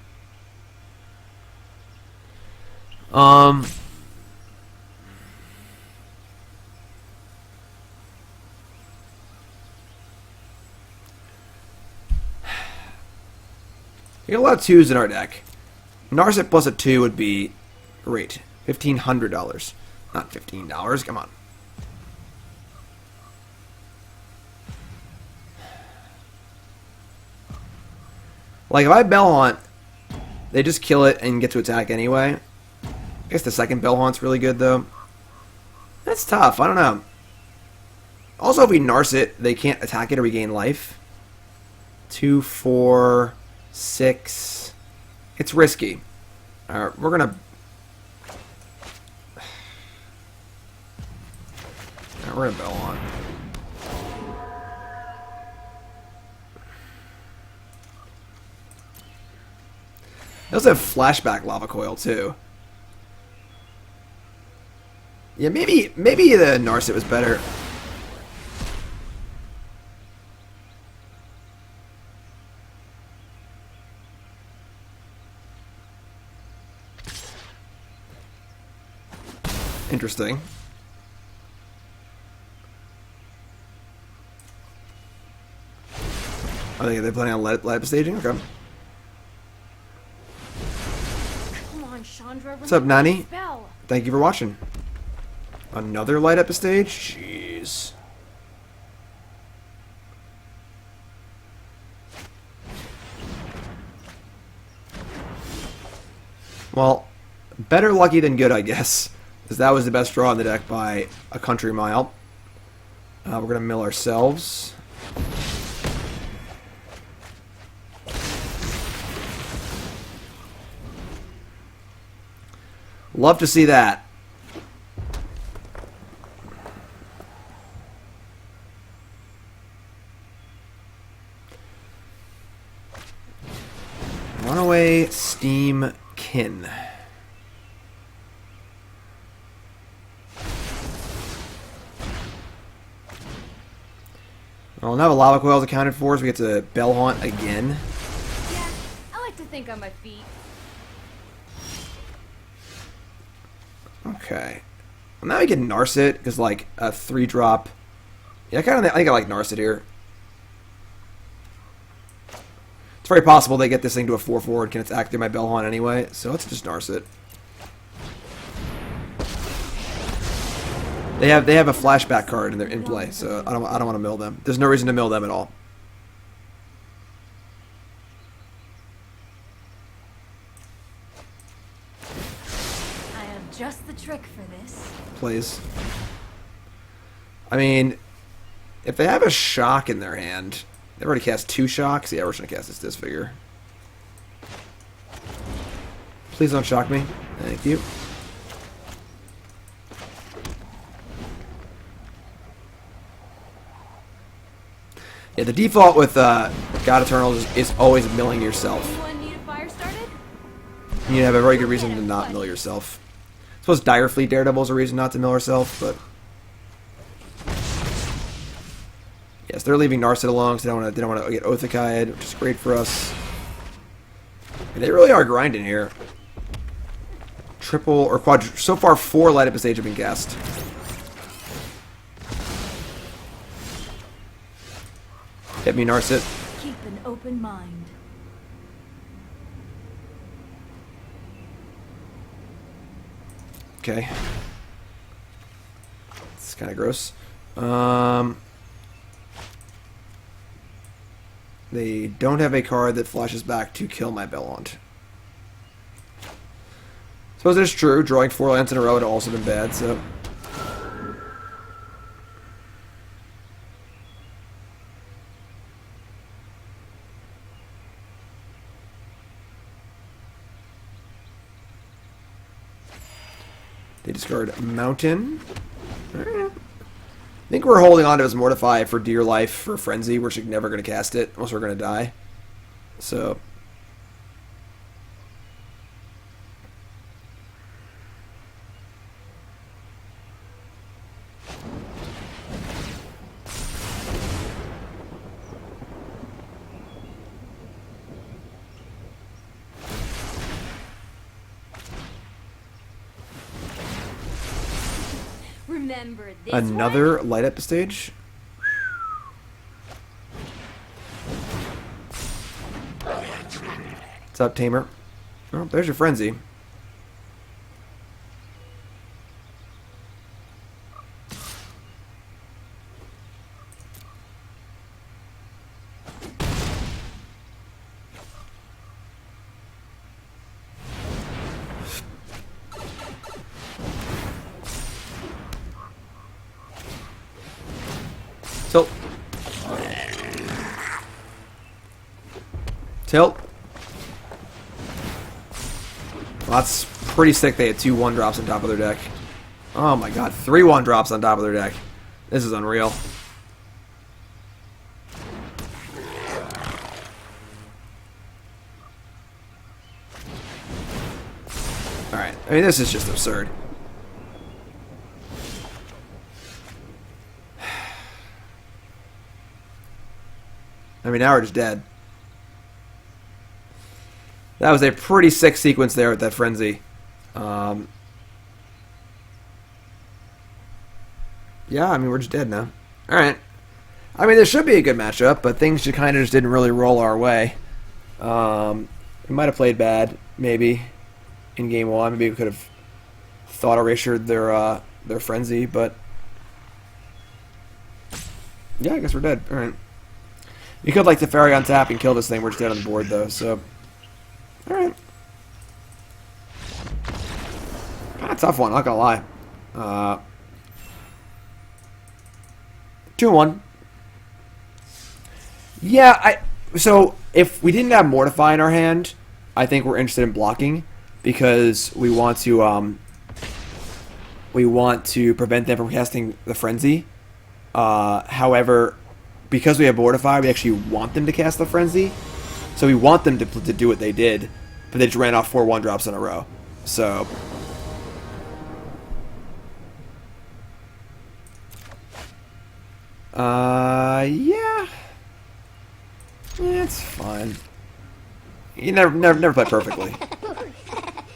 We got a lot of 2s in our deck. Narset plus a 2 would be great. $1,500. Not $15. Come on. Like, if I Bellhaunt, they just kill it and get to attack anyway. I guess the second Bellhaunt's really good, though. That's tough. I don't know. Also, if we Narset, they can't attack it or we gain life. 2, 4... 6. It's risky. Alright, we're gonna. Alright, we're gonna Bellhaunt. They also have Flashback Lava Coil too. Yeah, maybe the Narset was better. Interesting. they're planning on light up staging? Okay. Come on, Chandra. What's up, Nani? Spell. Thank you for watching. Another light up a stage? Jeez. Well, better lucky than good, I guess. Because that was the best draw in the deck by a country mile. We're going to mill ourselves. Love to see that. Runaway Steam Kin. Well, now the lava coils accounted for, so we get to Bell Haunt again. Yeah, I like to think on my feet. Okay. Well, now we can Narset, because like a 3-drop. Yeah, I think I like Narset here. It's very possible they get this thing to a 4/4 and can attack through my Bell Haunt anyway, so let's just Narset. They have a flashback card in play, so I don't want to mill them. There's no reason to mill them at all. I have just the trick for this. Please. I mean, if they have a shock in their hand, they've already cast 2 shocks. Yeah, we're just gonna cast this disfigure. Please don't shock me. Thank you. Yeah, the default with God Eternal is always milling yourself. Anyone need a fire started? You have a very good reason to not mill yourself. I suppose Dire Fleet Daredevil is a reason not to mill herself, but yes, they're leaving Narset alone because they don't want to get Othakai'd, which is great for us. And they really are grinding here. Triple or quadruple. So far, 4 light up a stage have been cast. Hit me, Narset. Keep an open mind. Okay. It's kind of gross. They don't have a card that flashes back to kill my Bellhaunt. Suppose it's true. Drawing 4 lands in a row would have also been bad, so... They discard Mountain. I think we're holding on to his Mortify for dear life for Frenzy. We're just never going to cast it unless we're going to die. So... Remember this Another one? light up stage. What's up, Tamer? Oh, there's your Frenzy. Tilt. Tilt. Well, that's pretty sick. They had 2 1-drops on top of their deck. Oh my god, 3 1-drops on top of their deck. This is unreal. Alright, I mean, this is just absurd. I mean, now we're just dead. That was a pretty sick sequence there with that Frenzy. Yeah, I mean, we're just dead now. Alright. I mean, this should be a good matchup, but things just kind of just didn't really roll our way. We might have played bad, maybe, in game one. Maybe we could have thought erasured their frenzy, but yeah, I guess we're dead. All right. You could like the fairy on tap and kill this thing. We're just dead on the board though. So, all right. Kind of tough one. Not gonna lie. 2-1. Yeah, so if we didn't have Mortify in our hand, I think we're interested in blocking because we want to prevent them from casting the frenzy. However, because we have Mortify, we actually want them to cast the frenzy, so we want them to do what they did, but they just ran off 4 1-drops in a row. So. Yeah. It's fine. You never play perfectly.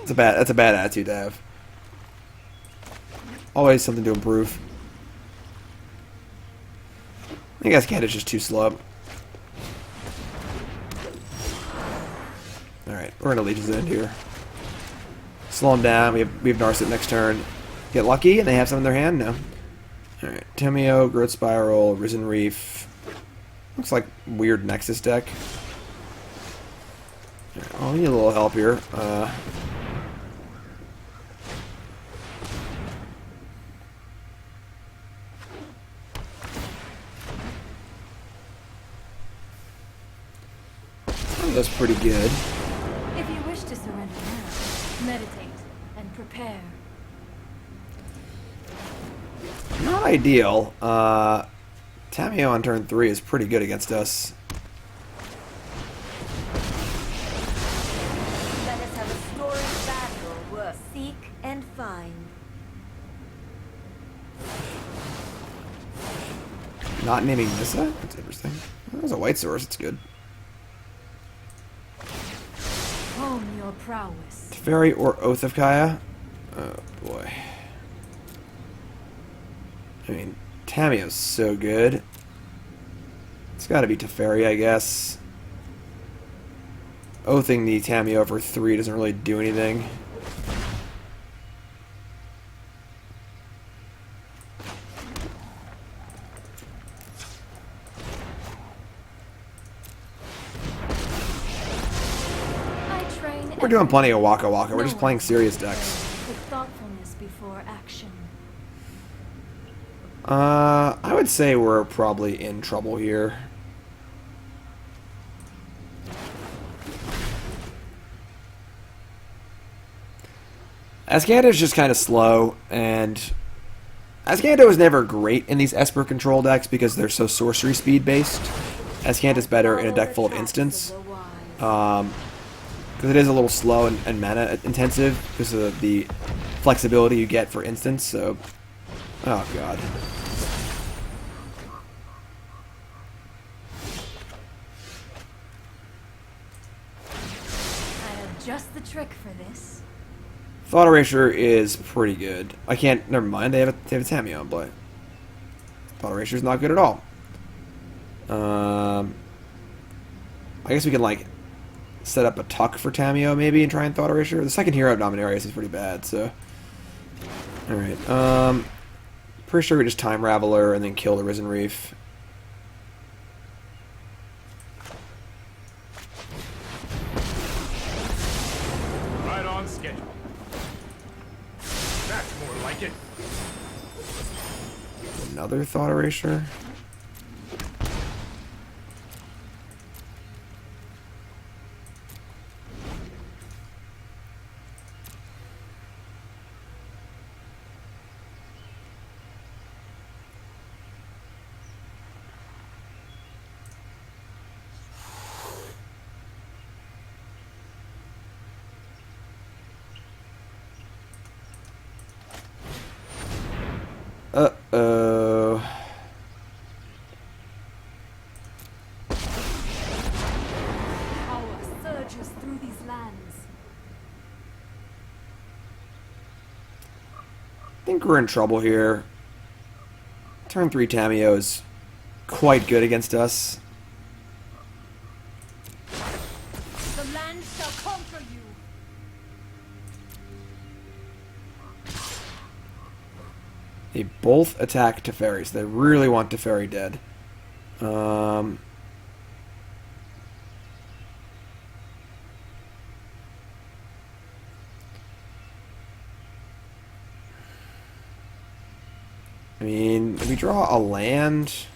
That's a bad attitude to have. Always something to improve. I guess Cat is just too slow. Alright, we're gonna Legion's End here. Slow him down. We have Narset next turn. Get lucky and they have some in their hand? No. Alright, Temio, Growth Spiral, Risen Reef. Looks like weird Nexus deck. Right, I'll need a little help here. That's pretty good. If you wish to surrender now, meditate and prepare. Not ideal. Tamio on turn 3 is pretty good against us. Let us have a storied battle worth seek and find. Not naming Nissa? That's interesting. There's a white source, it's good. Hone your prowess. Teferi or Oath of Kaya? Oh boy. I mean, Tamio's so good. It's gotta be Teferi, I guess. Oathing the Tamio for 3 doesn't really do anything. We're doing plenty of Waka Waka. We're just playing serious decks. With thoughtfulness before action. I would say we're probably in trouble here. Azcanta is just kind of slow, and Azcanta was never great in these Esper Control decks because they're so sorcery speed based. Azcanta is better in a deck full of instants. Because it is a little slow and mana intensive because of the flexibility you get for instants. So, oh god. I have just the trick for this. Thought Erasure is pretty good. I can't. Never mind. They have a Tamio on play. Thought Erasure is not good at all. I guess we can like set up a Tuck for Tamio maybe and try and Thought Erasure. The second hero of Dominarius is pretty bad. So, all right. Pretty sure we just Time Raveler and then kill the Risen Reef. Right on schedule. That's more like it. Another Thought Erasure. Uh-oh. Power surges through these lands. I think we're in trouble here. Turn 3 Tamio is quite good against us. The land shall conquer you. They both attack Teferi, so they really want Teferi dead. I mean, if we draw a land...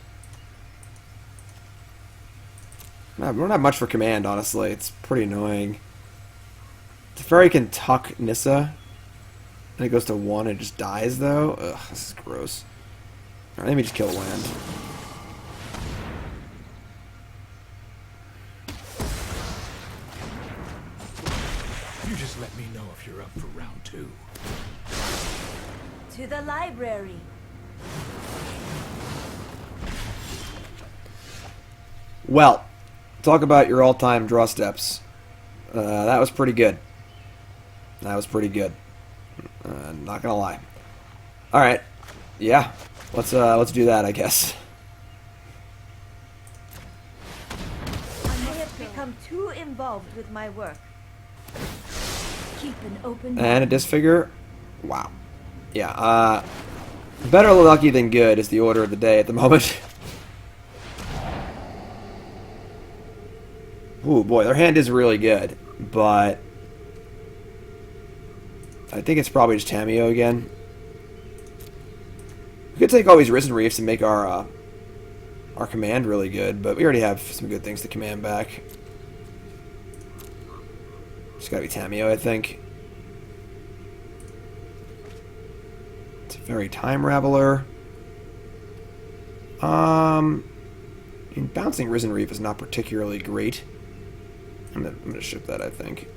we don't have much for command, honestly. It's pretty annoying. Teferi can tuck Nissa. And it goes to 1 and it just dies, though. Ugh, this is gross. Alright, let me just kill the land. You just let me know if you're up for round 2. To the library. Well, talk about your all-time draw steps. That was pretty good. That was pretty good. Not gonna lie. All right, yeah, let's do that, I guess. I may have become too involved with my work. Keep an open And a disfigure. Wow. Yeah. Better lucky than good is the order of the day at the moment. Ooh, boy, their hand is really good, but I think it's probably just Tameo again. We could take all these Risen Reefs and make our command really good, but we already have some good things to command back. It's gotta be Tameo, I think. It's a very Time Raveler. I mean, bouncing Risen Reef is not particularly great. I'm gonna ship that, I think.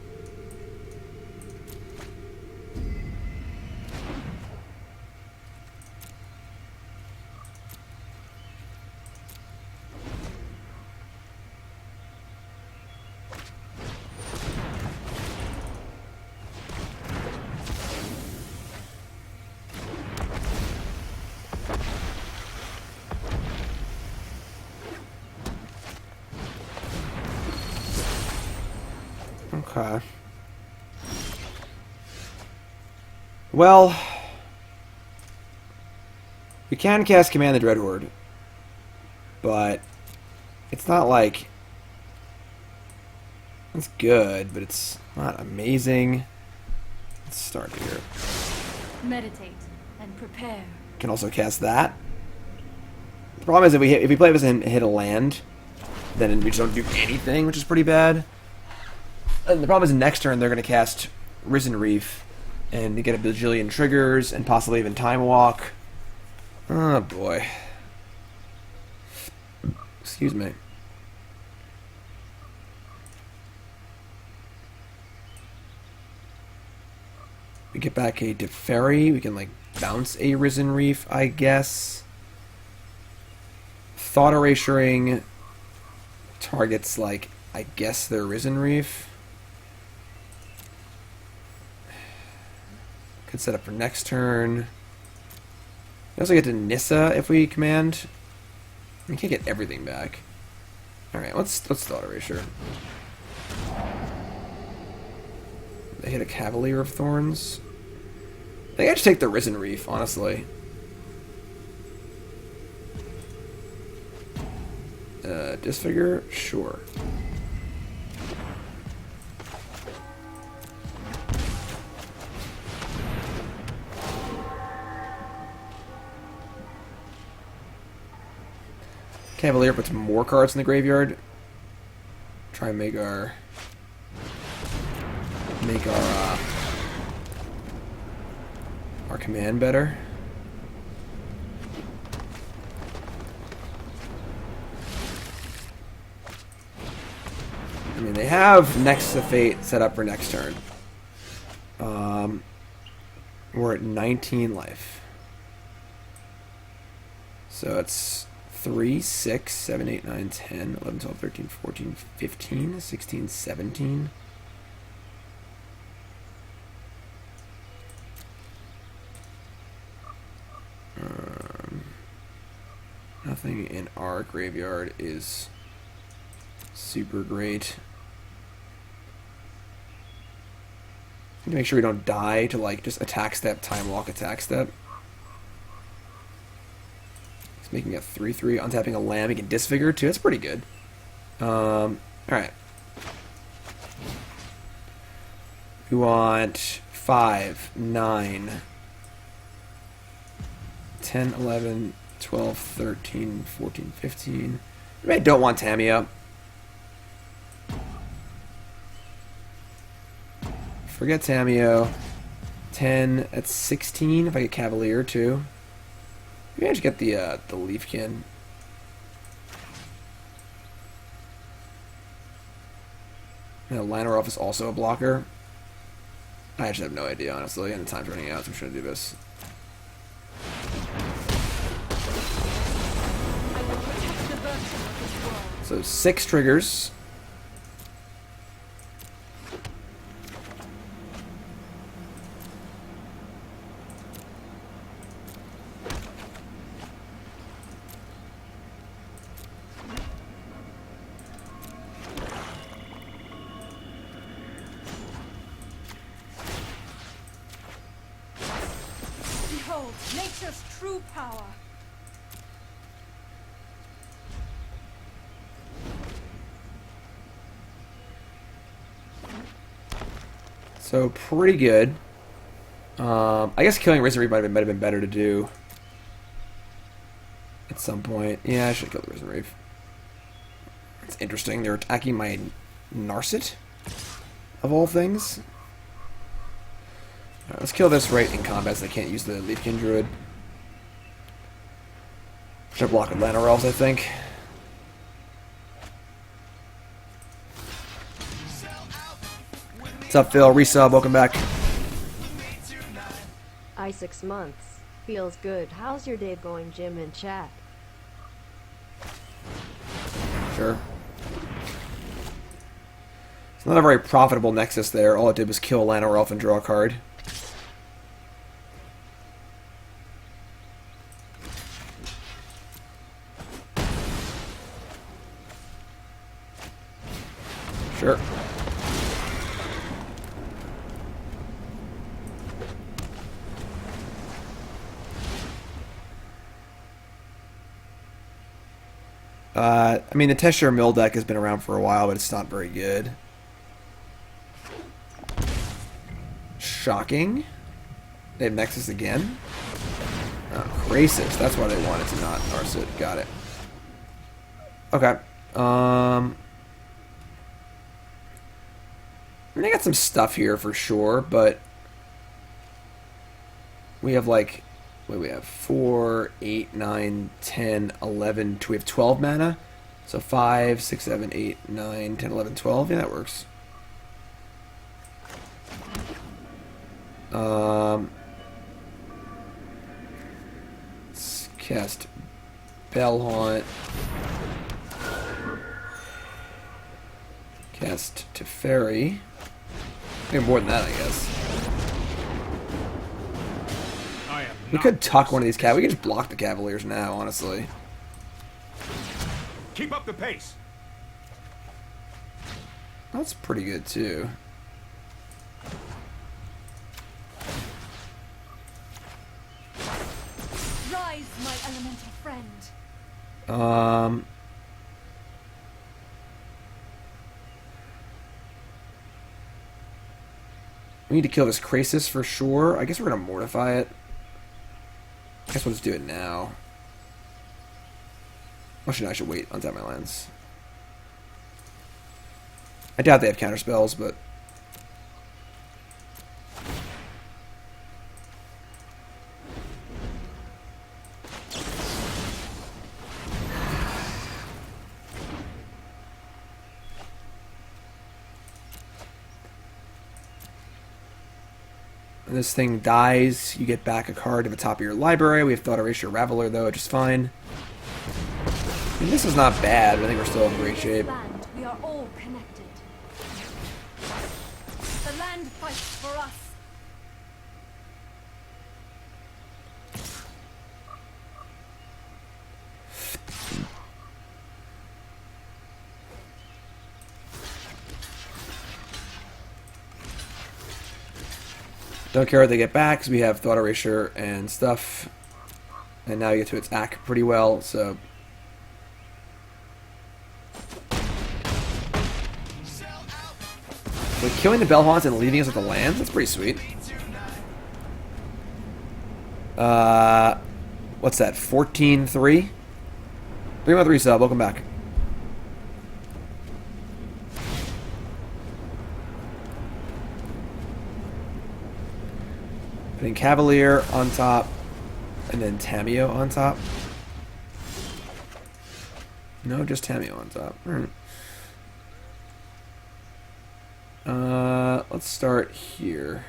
Okay. Well, we can cast Command the Dreadhorde, but it's not like it's good, but it's not amazing. Let's start here. meditate and prepare. Can also cast that. The problem is if we play this and hit a land, then we just don't do anything, which is pretty bad. And the problem is next turn they're going to cast Risen Reef and they get a bajillion triggers and possibly even Time Walk. Oh boy. Excuse me. We get back a Teferi. We can like bounce a Risen Reef, I guess. Thought Erasuring targets like, I guess, their Risen Reef. Could set up for next turn. We also get to Nissa if we command. We can't get everything back. Alright, let's Thought Erasure. They hit a Cavalier of Thorns. I think I just take the Risen Reef, honestly. Disfigure? Sure. Cavalier puts more cards in the graveyard. Try and make our command better. I mean, they have Nexus of Fate set up for next turn. We're at 19 life. So it's 3, 6, 7, 8, 9, 10, 11, 12, 13, 14, 15, 16, 17. Nothing in our graveyard is super great. Need to make sure we don't die to like just attack step, time walk, attack step. He's making a 3/3, untapping a lamb. He can disfigure too. That's pretty good. Alright. We want 5, 9, 10, 11, 12, 13, 14, 15. Maybe I don't want Tamiya. Forget Tamiyo. 10, that's 16 if I get Cavalier too. Maybe I just get the Leafkin. Now, Llanowar is also a blocker. I actually have no idea, honestly, and the time's running out, so I'm just going to do this. So 6 triggers. Behold, nature's true power. So pretty good. I guess killing Risen Reef might have been better to do at some point. Yeah, I should kill the Risen Reef. It's interesting. They're attacking my Narset, of all things. Alright, let's kill this right in combat so I can't use the Leafkin Druid. Should block with Llanowar Elves, I think. What's up, Phil? Resub, welcome back. I 6 months. Feels good. How's your day going, Jim and chat? Sure. It's not a very profitable Nexus there. All it did was kill Llanowar Elf and draw a card. Sure. I mean, the Teshire Mill deck has been around for a while, but it's not very good. Shocking. They have Nexus again? Oh, Krasis. That's why they wanted to not Narset. Got it. Okay. I mean, I got some stuff here for sure, but we have like, wait, we have 4, 8, 9, 10, 11, we have 12 mana. So 5, 6, 7, 8, 9, 10, 11, 12. Yeah, that works. Let's cast Bellhaunt. Cast Teferi. Maybe more than that, I guess. We could tuck one of these we could just block the Cavaliers now, honestly. Keep up the pace. That's pretty good too. Rise, my elemental friend. We need to kill this Krasis for sure. I guess we're gonna mortify it. I guess we'll just do it now. Actually, no, I should wait. Untap my lands. I doubt they have counter spells, but when this thing dies, you get back a card to the top of your library. We have Thought Erasure Raveler, though, which is fine. I mean, this is not bad, but I think we're still in great shape. Land, we are all connected. The land fights for us. Don't care what they get back because we have Thought Erasure and stuff. And now you get to attack pretty well, so... But killing the Bellhaunts and leaving us with the lands, that's pretty sweet. What's that, 14-3? 3-1-3 sub, welcome back. Putting Cavalier on top, and then Tameo on top. No, just Tameo on top. Alright. Let's start here.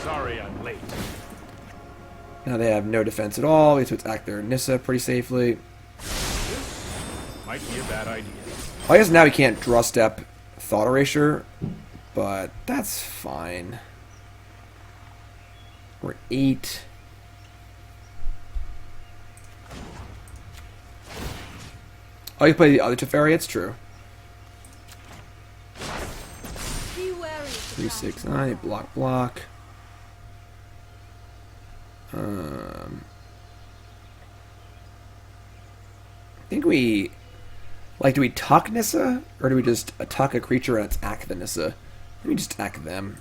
Sorry I'm late. Now they have no defense at all. We have to attack their Nissa pretty safely. Might be a bad idea. Well, I guess now we can't draw step Thought Erasure, but that's fine. We're 8. Oh, you play the other Teferi? It's true. Be wary of the 3, 6, 9. Block, block. I think we... Like, do we tuck Nissa? Or do we just attack a creature and attack the Nissa? We just attack them.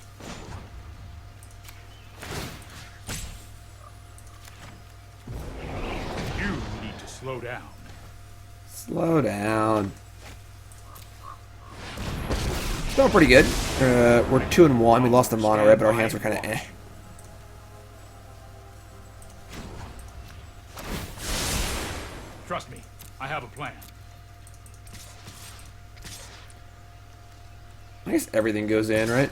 You need to slow down. Slow down. It's going pretty good. We're 2-1. We lost the mono red, but our hands were kind of eh. Trust me, I have a plan. I guess everything goes in, right?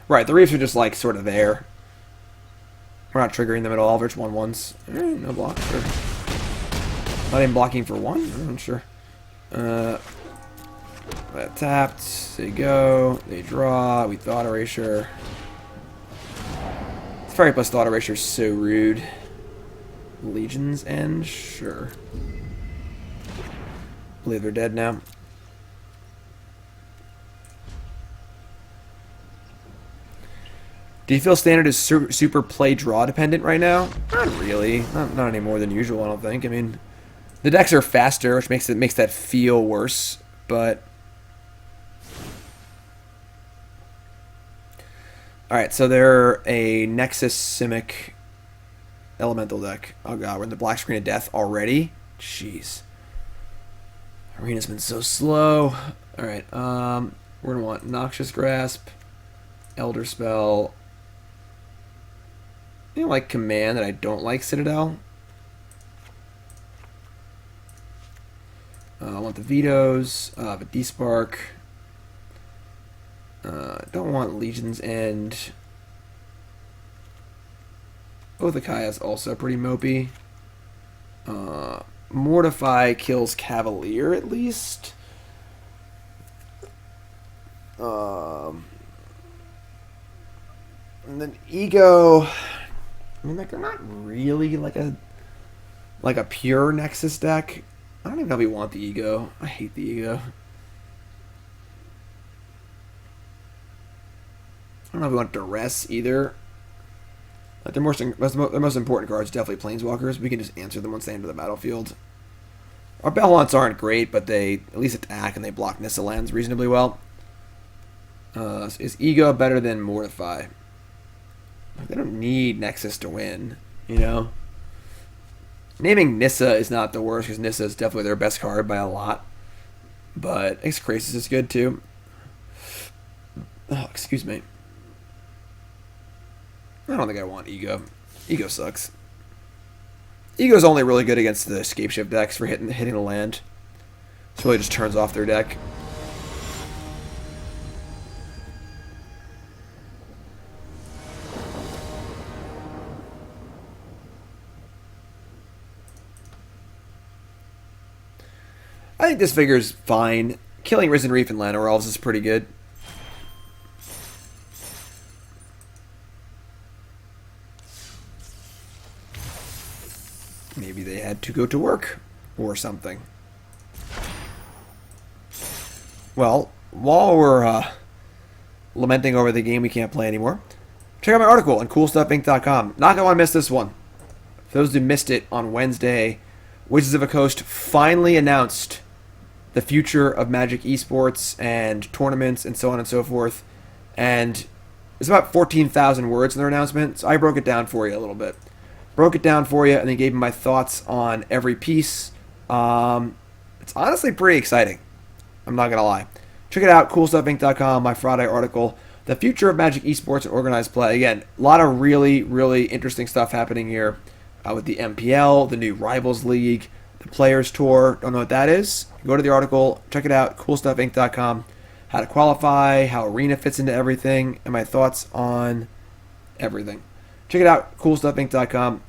Right, the reefs are just like sort of there. We're not triggering them at all. They're just 1/1s. No block. Sure. Not even blocking for 1? I'm not sure. That tapped. They go. They draw. We Thought Erasure. Teferi plus Thought Erasure is so rude. Legion's End? Sure. Believe they're dead now. Do you feel Standard is super play draw dependent right now? Not really. Not any more than usual, I don't think. I mean, the decks are faster, which makes that feel worse, but... Alright, so they're a Nexus Simic Elemental deck. Oh god, we're in the black screen of death already? Jeez. Arena's been so slow. Alright, we're gonna want Noxious Grasp, Elder Spell... I like Command, that I don't like Citadel. I want the Vetoes, the Despark. Don't want Legion's End. Both the Kaya's also pretty mopey. Mortify kills Cavalier at least. And then Ego... I mean, like, they're not really like a pure Nexus deck. I don't even know if we want the Ego. I hate the Ego. I don't know if we want Duress either. Like, their most important cards definitely Planeswalkers. We can just answer them once they enter the battlefield. Our Bellhaunts aren't great, but they at least attack and they block Nissa lands reasonably well. Is Ego better than Mortify? They don't need Nexus to win, you know? Naming Nissa is not the worst, because Nissa is definitely their best card by a lot. But Excrasis is good, too. Oh, excuse me. I don't think I want Ego. Ego sucks. Ego's only really good against the Escape Shift decks for hitting a land. It really just turns off their deck. I think this figure's fine. Killing Risen Reef and Llanowar Elves is pretty good. Maybe they had to go to work or something. Well, while we're lamenting over the game we can't play anymore, check out my article on CoolStuffInc.com. Not going to want to miss this one. For those who missed it on Wednesday, Wizards of the Coast finally announced the future of Magic esports and tournaments and so on and so forth. And it's about 14,000 words in their announcement, so I broke it down for you a little bit. Broke it down for you and then gave you my thoughts on every piece. It's honestly pretty exciting. I'm not going to lie. Check it out, CoolStuffInc.com, my Friday article. The future of Magic esports and organized play. Again, a lot of really, really interesting stuff happening here with the MPL, the new Rivals League, the Players Tour. Don't know what that is? Go to the article, check it out, CoolStuffInc.com. How to qualify, how Arena fits into everything, and my thoughts on everything. Check it out, CoolStuffInc.com.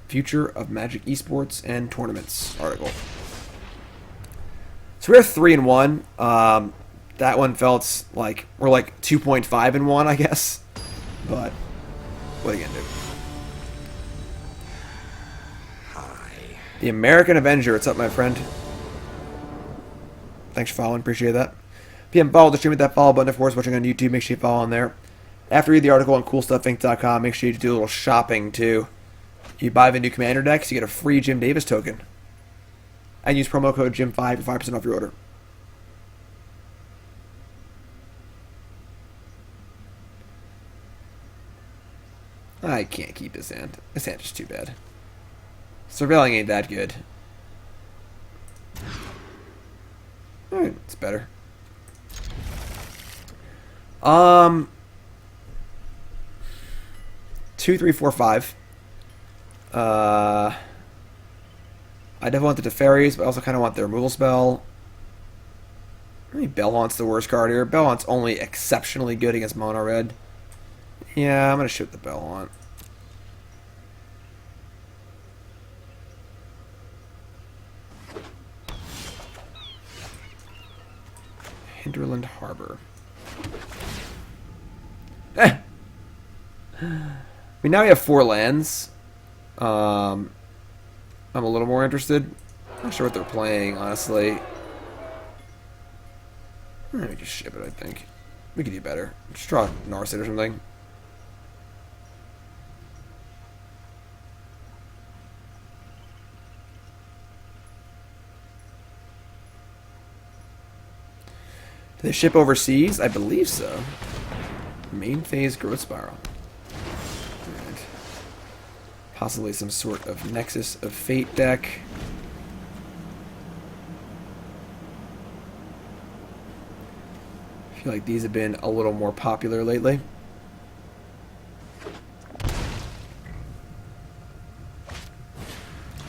Future of Magic esports and tournaments article. So we're 3-1. That one felt like we're like 2.5-1, I guess. But what are you gonna do? Hi. The American Avenger. What's up, my friend? Thanks for following. Appreciate that. PM follow the stream with that follow button. Of course, watching on YouTube, make sure you follow on there. After you read the article on CoolStuffInc.com, make sure you do a little shopping too. You buy the new Commander decks, you get a free Jim Davis token. And use promo code JIM5 for 5% off your order. I can't keep this hand. This hand is too bad. Surveilling ain't that good. Alright, it's better. 2, 3, 4, 5. I definitely want the Teferis, but I also kind of want the removal spell. Maybe Belmont's the worst card here. Belmont's only exceptionally good against mono red. Yeah, I'm going to shoot the Belmont. Hinterland Harbor. I mean, now we have 4 lands. I'm a little more interested. Not sure what they're playing, honestly. Let me just ship it, I think. We could do better. Just draw Narset or something. Do they ship overseas? I believe so. Main phase growth spiral. Alright. Possibly some sort of Nexus of Fate deck. I feel like these have been a little more popular lately.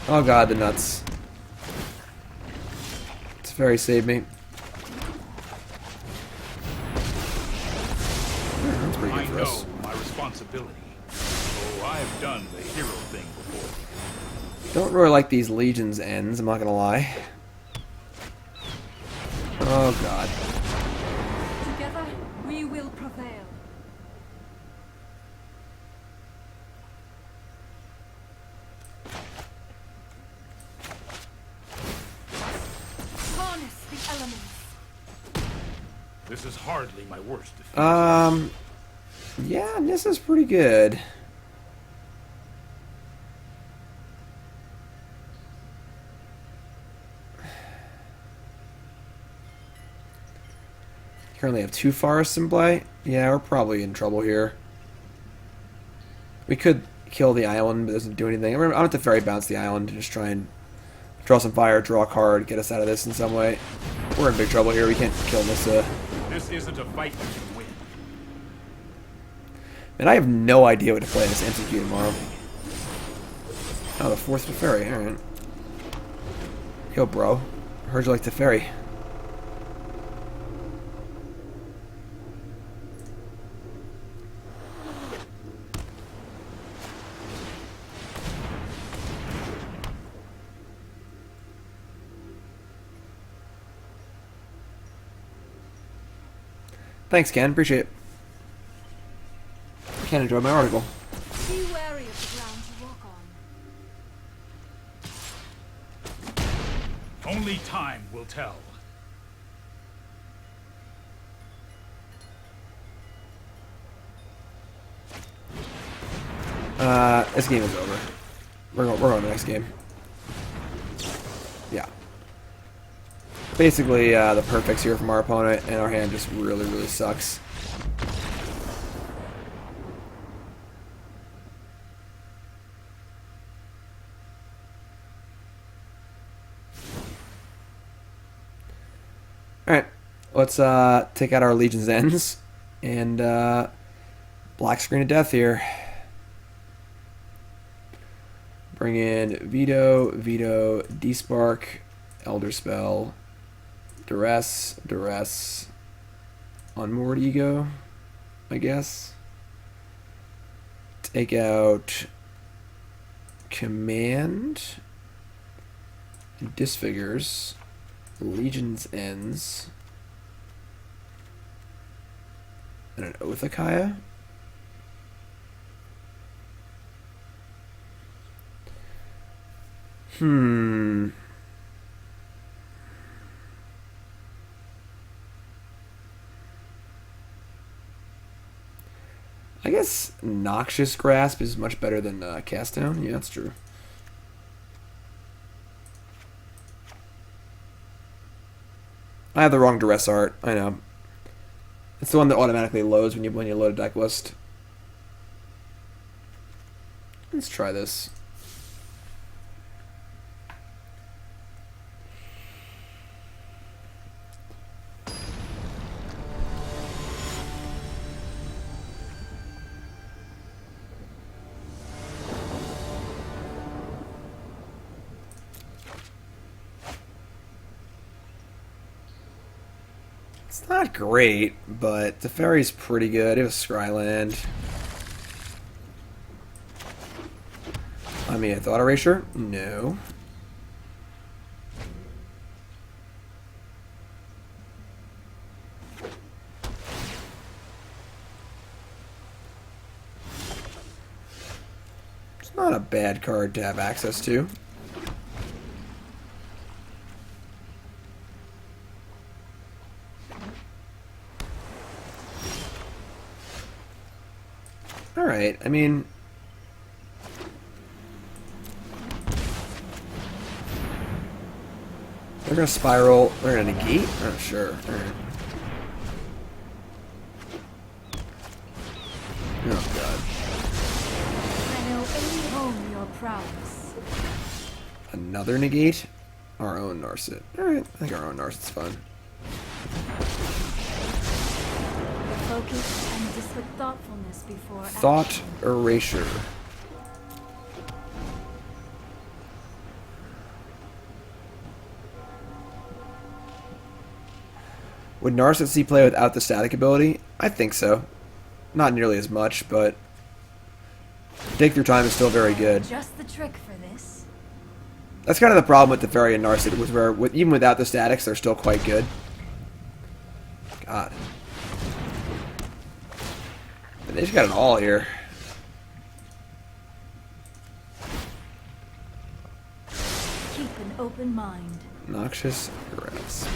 Oh god, the nuts. Teferi saved me. That's pretty good for us. I know my responsibility. So I've done the hero thing before. Don't really like these Legion's ends, I'm not gonna lie. Oh god. Together, we will prevail. Harness the elements. This is hardly my worst defeat. Yeah, this is pretty good. Currently have 2 forests in play. Yeah, we're probably in trouble here. We could kill the island, but it doesn't do anything. I'm going to Teferi bounce the island and just try and draw some fire, draw a card, get us out of this in some way. We're in big trouble here. We can't kill Nissa. This isn't a fight you can win. Man, I have no idea what to play in this MCQ tomorrow. Oh, the 4th Teferi. Alright. Yo, bro. Heard you like Teferi. Thanks, Ken. Appreciate it. Ken enjoyed my article. Be wary of the ground you walk on. Only time will tell. This game is over. We're on the next game. Yeah. Basically, the perfects here from our opponent, and our hand just really, really sucks. Alright, let's take out our Legion's Ends, and black screen of death here. Bring in Veto, Despark, Elder Spell, Duress, Unmoored Ego, I guess. Take out Command, Disfigures, Legion's Ends, and an Oathakaya. I guess Noxious Grasp is much better than Cast Down. Yeah, that's true. I have the wrong Duress art. I know. It's the one that automatically loads when you load a deck list. Let's try this. It's not great, but the Teferi's pretty good. It was Scryland. I mean, a Thought Erasure? No. It's not a bad card to have access to. Alright, I mean... They're gonna spiral. They're gonna negate? Oh, sure. Alright. Oh, God. I know only home your prowess. Another negate? Our own Narset. Alright, I think our own Narset's fun. Focus and just with thoughtfulness before Thought action. Erasure. Would Narset see play without the static ability? I think so. Not nearly as much, but Take Through Time is still very good. Just the trick for this. That's kind of the problem with the Teferi and Narset, even without the statics, they're still quite good. God. They just got it all here. Keep an open mind. Noxious Grasp.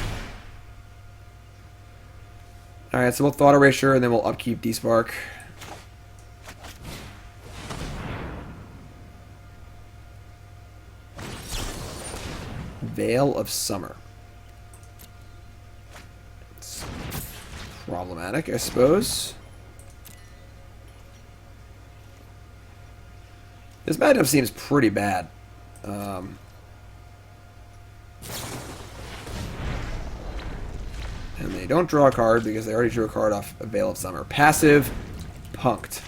Alright, so we'll Thought Erasure and then we'll upkeep Despark. Veil of Summer. It's problematic, I suppose. This matchup seems pretty bad. And they don't draw a card because they already drew a card off a Veil of Summer. Passive, Punked.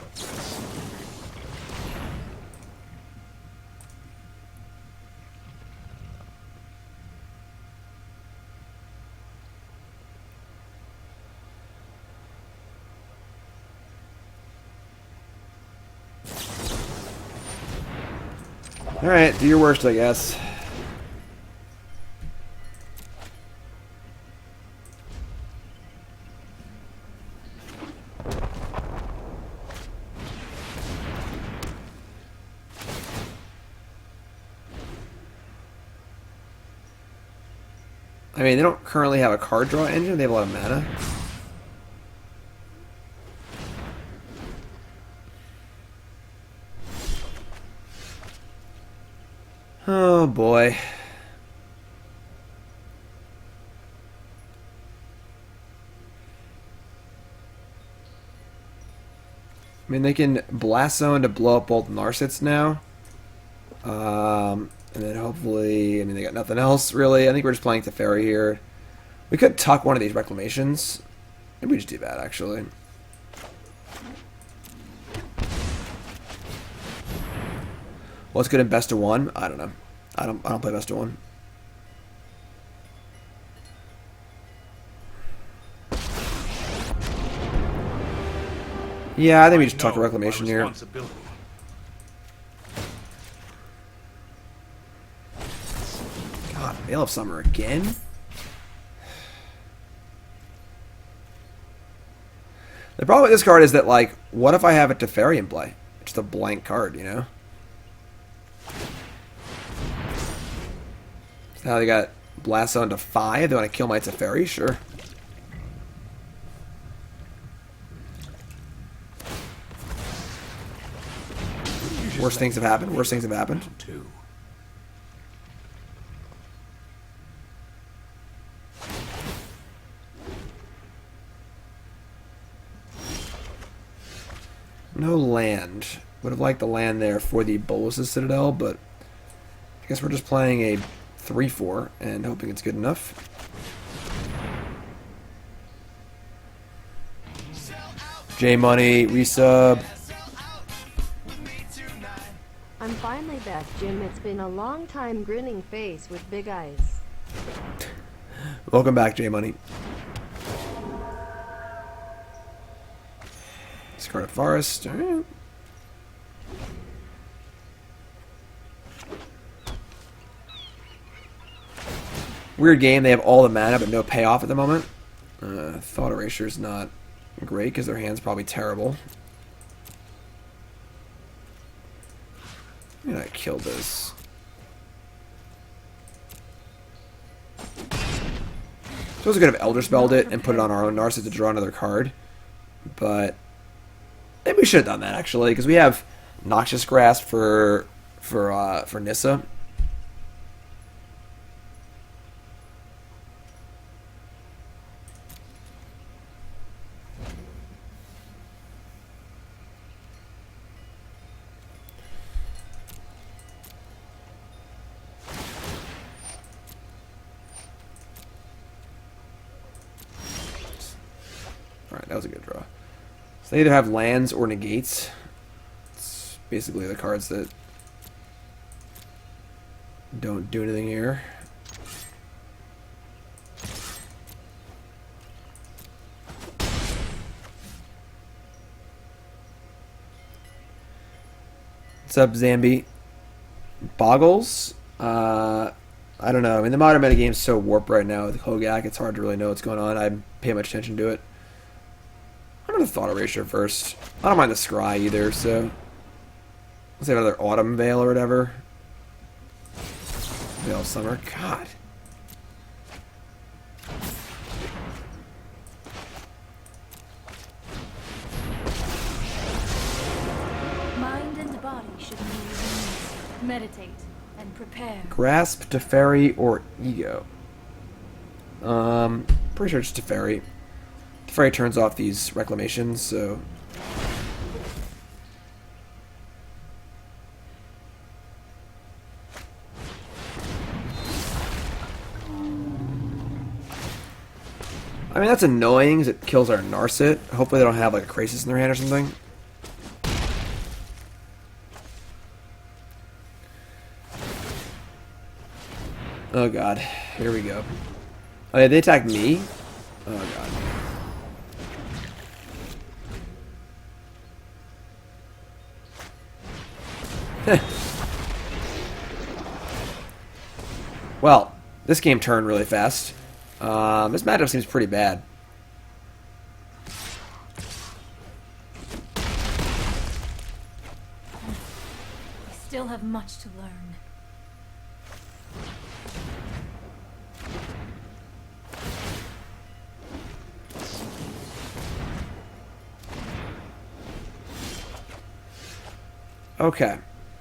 Alright, do your worst, I guess. I mean, they don't currently have a card draw engine. They have a lot of mana. Oh boy. I mean, they can Blast Zone to blow up both Narsets now. And then hopefully, I mean, they got nothing else, really. I think we're just playing Teferi here. We could tuck one of these Reclamations. Maybe we just do that, actually. What's good in best of one? I don't know. I don't play best of one. Yeah, I think we just tuck a Reclamation here. God, Veil of Summer again? The problem with this card is that, like, what if I have a Teferi in play? Just a blank card, you know? So now they got Blast Zone to 5. They want to kill my Teferi? Sure. Worst things have happened. Worst things have happened. No land. Would have liked the land there for the Bolus's Citadel, but I guess we're just playing a 3-4 and hoping it's good enough. J-Money, resub. I'm finally back, Jim. It's been a long time grinning face with big eyes. Welcome back, J-Money. Discard a Forest. All right. Weird game. They have all the mana but no payoff at the moment. Thought Eraser's not great because their hand's probably terrible. I'm gonna kill this. Suppose we could have Elder Spelled it and put it on our own Narset to draw another card. But maybe we should have done that actually, because we have Noxious Grasp for Nissa. Alright, that was a good draw. So they either have lands or negates. It's basically the cards that don't do anything here. What's up, Zambi? Boggles? I don't know. I mean, the modern metagame is so warped right now with Hogak, it's hard to really know what's going on. I pay much attention to it. I'm going to Thought Erasure first. I don't mind the Scry either, so... Let's say another Autumn Veil or whatever. Veil of Summer. God. Mind and body should move. Meditate and prepare. Grasp, Teferi, or Ego. Pretty sure it's Teferi. Teferi turns off these Reclamations, so... I mean, that's annoying, because it kills our Narset. Hopefully they don't have, like, a Krasis in their hand or something. Oh god, here we go. Oh yeah, they attacked me? Oh god. Well, this game turned really fast. This matchup seems pretty bad. We still have much to learn. Okay.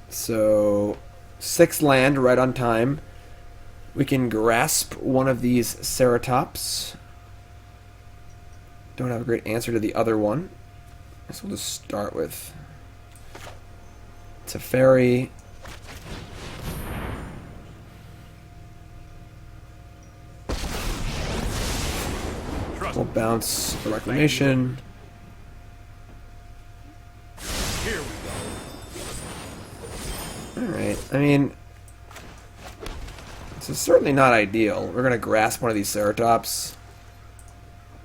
So 6 land right on time. We can grasp one of these Ceratops. Don't have a great answer to the other one. I guess we'll just start with Teferi. We'll bounce the Reclamation. Here we go. Alright, I mean, this is certainly not ideal. We're going to grasp one of these Ceratops.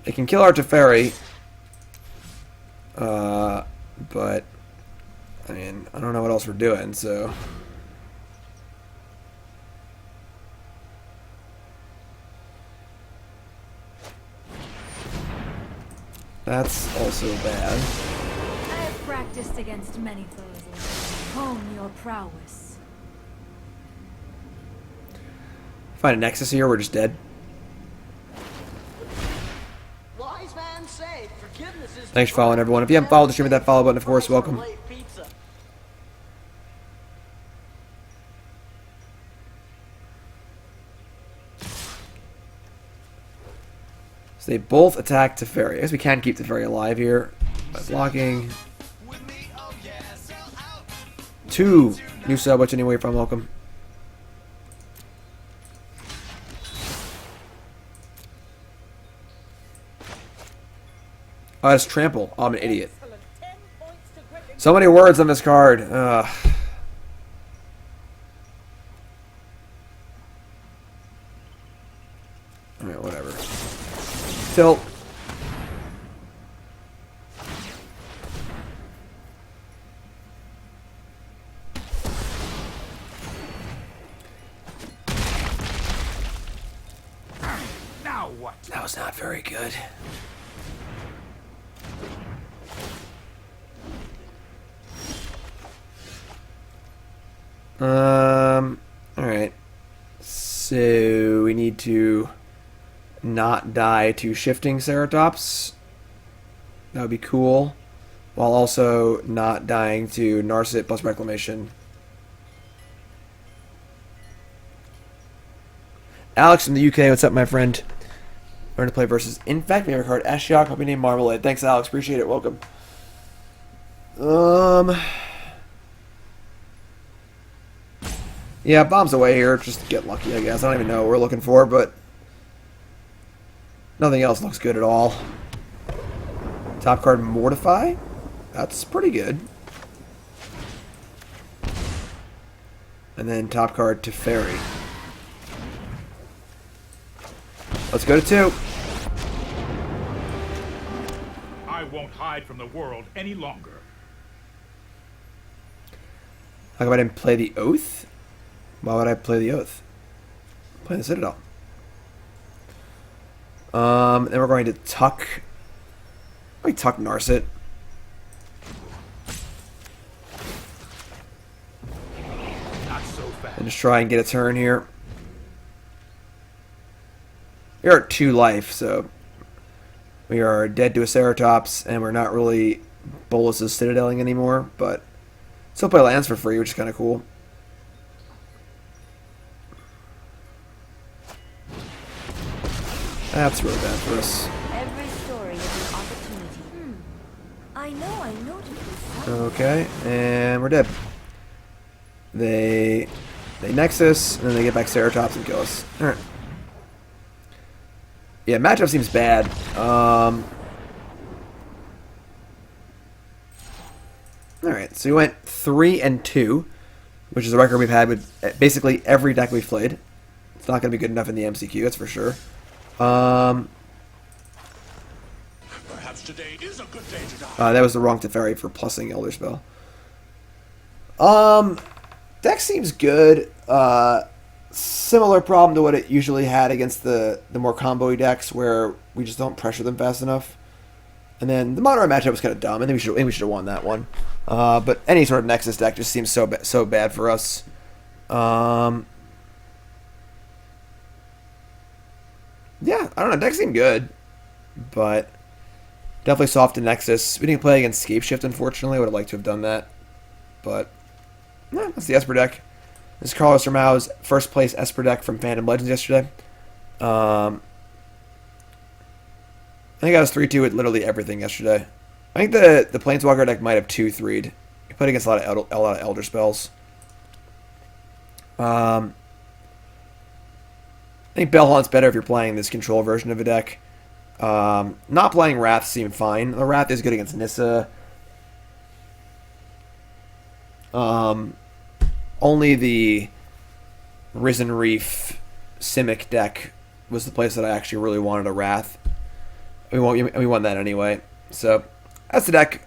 It can kill our Teferi. But, I mean, I don't know what else we're doing, so... That's also bad. I have practiced against many foes. Hone your prowess. Find a Nexus here, we're just dead. Wise man say, forgiveness is Thanks for following, everyone. If you haven't followed the stream, hit that follow button, of course, welcome. pizza. So they both attack Teferi. I guess we can keep Teferi alive here by blocking. 2 new sub, which anyway from welcome. Oh, that's Trample. Oh, I'm an idiot. So many words on this card. Alright, whatever. Tilt. Now what? That was not very good. Alright. So we need to not die to shifting Ceratops. That would be cool. While also not dying to Narset plus Reclamation. Alex from the UK, what's up, my friend? We're going to play versus Infect. We have a card, Ashiok. Hope you named Marmalade. Thanks, Alex. Appreciate it. Welcome. Yeah, bombs away here. Just get lucky, I guess. I don't even know what we're looking for, but nothing else looks good at all. Top card, Mortify. That's pretty good. And then top card, Teferi. Let's go to 2. I won't hide from the world any longer. How come I didn't play the Oath? Why would I play the Oath? Play the Citadel. Then we're going to tuck. We tuck Narset. Not so fast. And just try and get a turn here. We are at 2 life, so we are dead to a Ceratops, and we're not really Bolus's Citadeling anymore, but still play lands for free, which is kind of cool. That's really bad for us. Every story is an opportunity. I know to do something. Okay, and we're dead. They Nexus, and then they get back Ceratops and kill us. Alright. Yeah, matchup seems bad. Alright, so we went 3-2, which is a record we've had with basically every deck we've played. It's not going to be good enough in the MCQ, that's for sure. Perhaps today is a good day to die. That was the wrong Teferi for plussing Elder Spell. Deck seems good. Similar problem to what it usually had against the more combo-y decks, where we just don't pressure them fast enough. And then the Monterey matchup was kind of dumb. I think we should have won that one. But any sort of Nexus deck just seems so bad for us. Yeah, I don't know. Deck seemed good, but definitely soft in Nexus. We didn't play against Scape Shift, unfortunately. I would have liked to have done that, but No, that's the Esper deck. This is Carlos Ramao's first place Esper deck from Fandom Legends yesterday. I think I was 3-2 with literally everything yesterday. I think the Planeswalker deck might have 2-3'd. You put against a lot of Elder spells. I think Bellhaunt's better if you're playing this control version of a deck. Not playing Wrath seemed fine. The Wrath is good against Nissa. Only the Risen Reef Simic deck was the place that I actually really wanted a Wrath. We won that anyway. So that's the deck.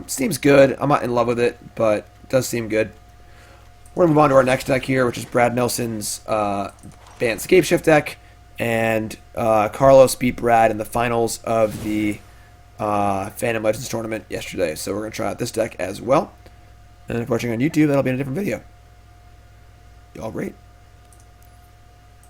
Seems good. I'm not in love with it, but it does seem good. We're going to move on to our next deck here, which is Brad Nelson's Bant Scapeshift deck. And Carlos beat Brad in the finals of the Fandom Legends tournament yesterday. So we're going to try out this deck as well. And if you're watching on YouTube, that'll be in a different video. Y'all great.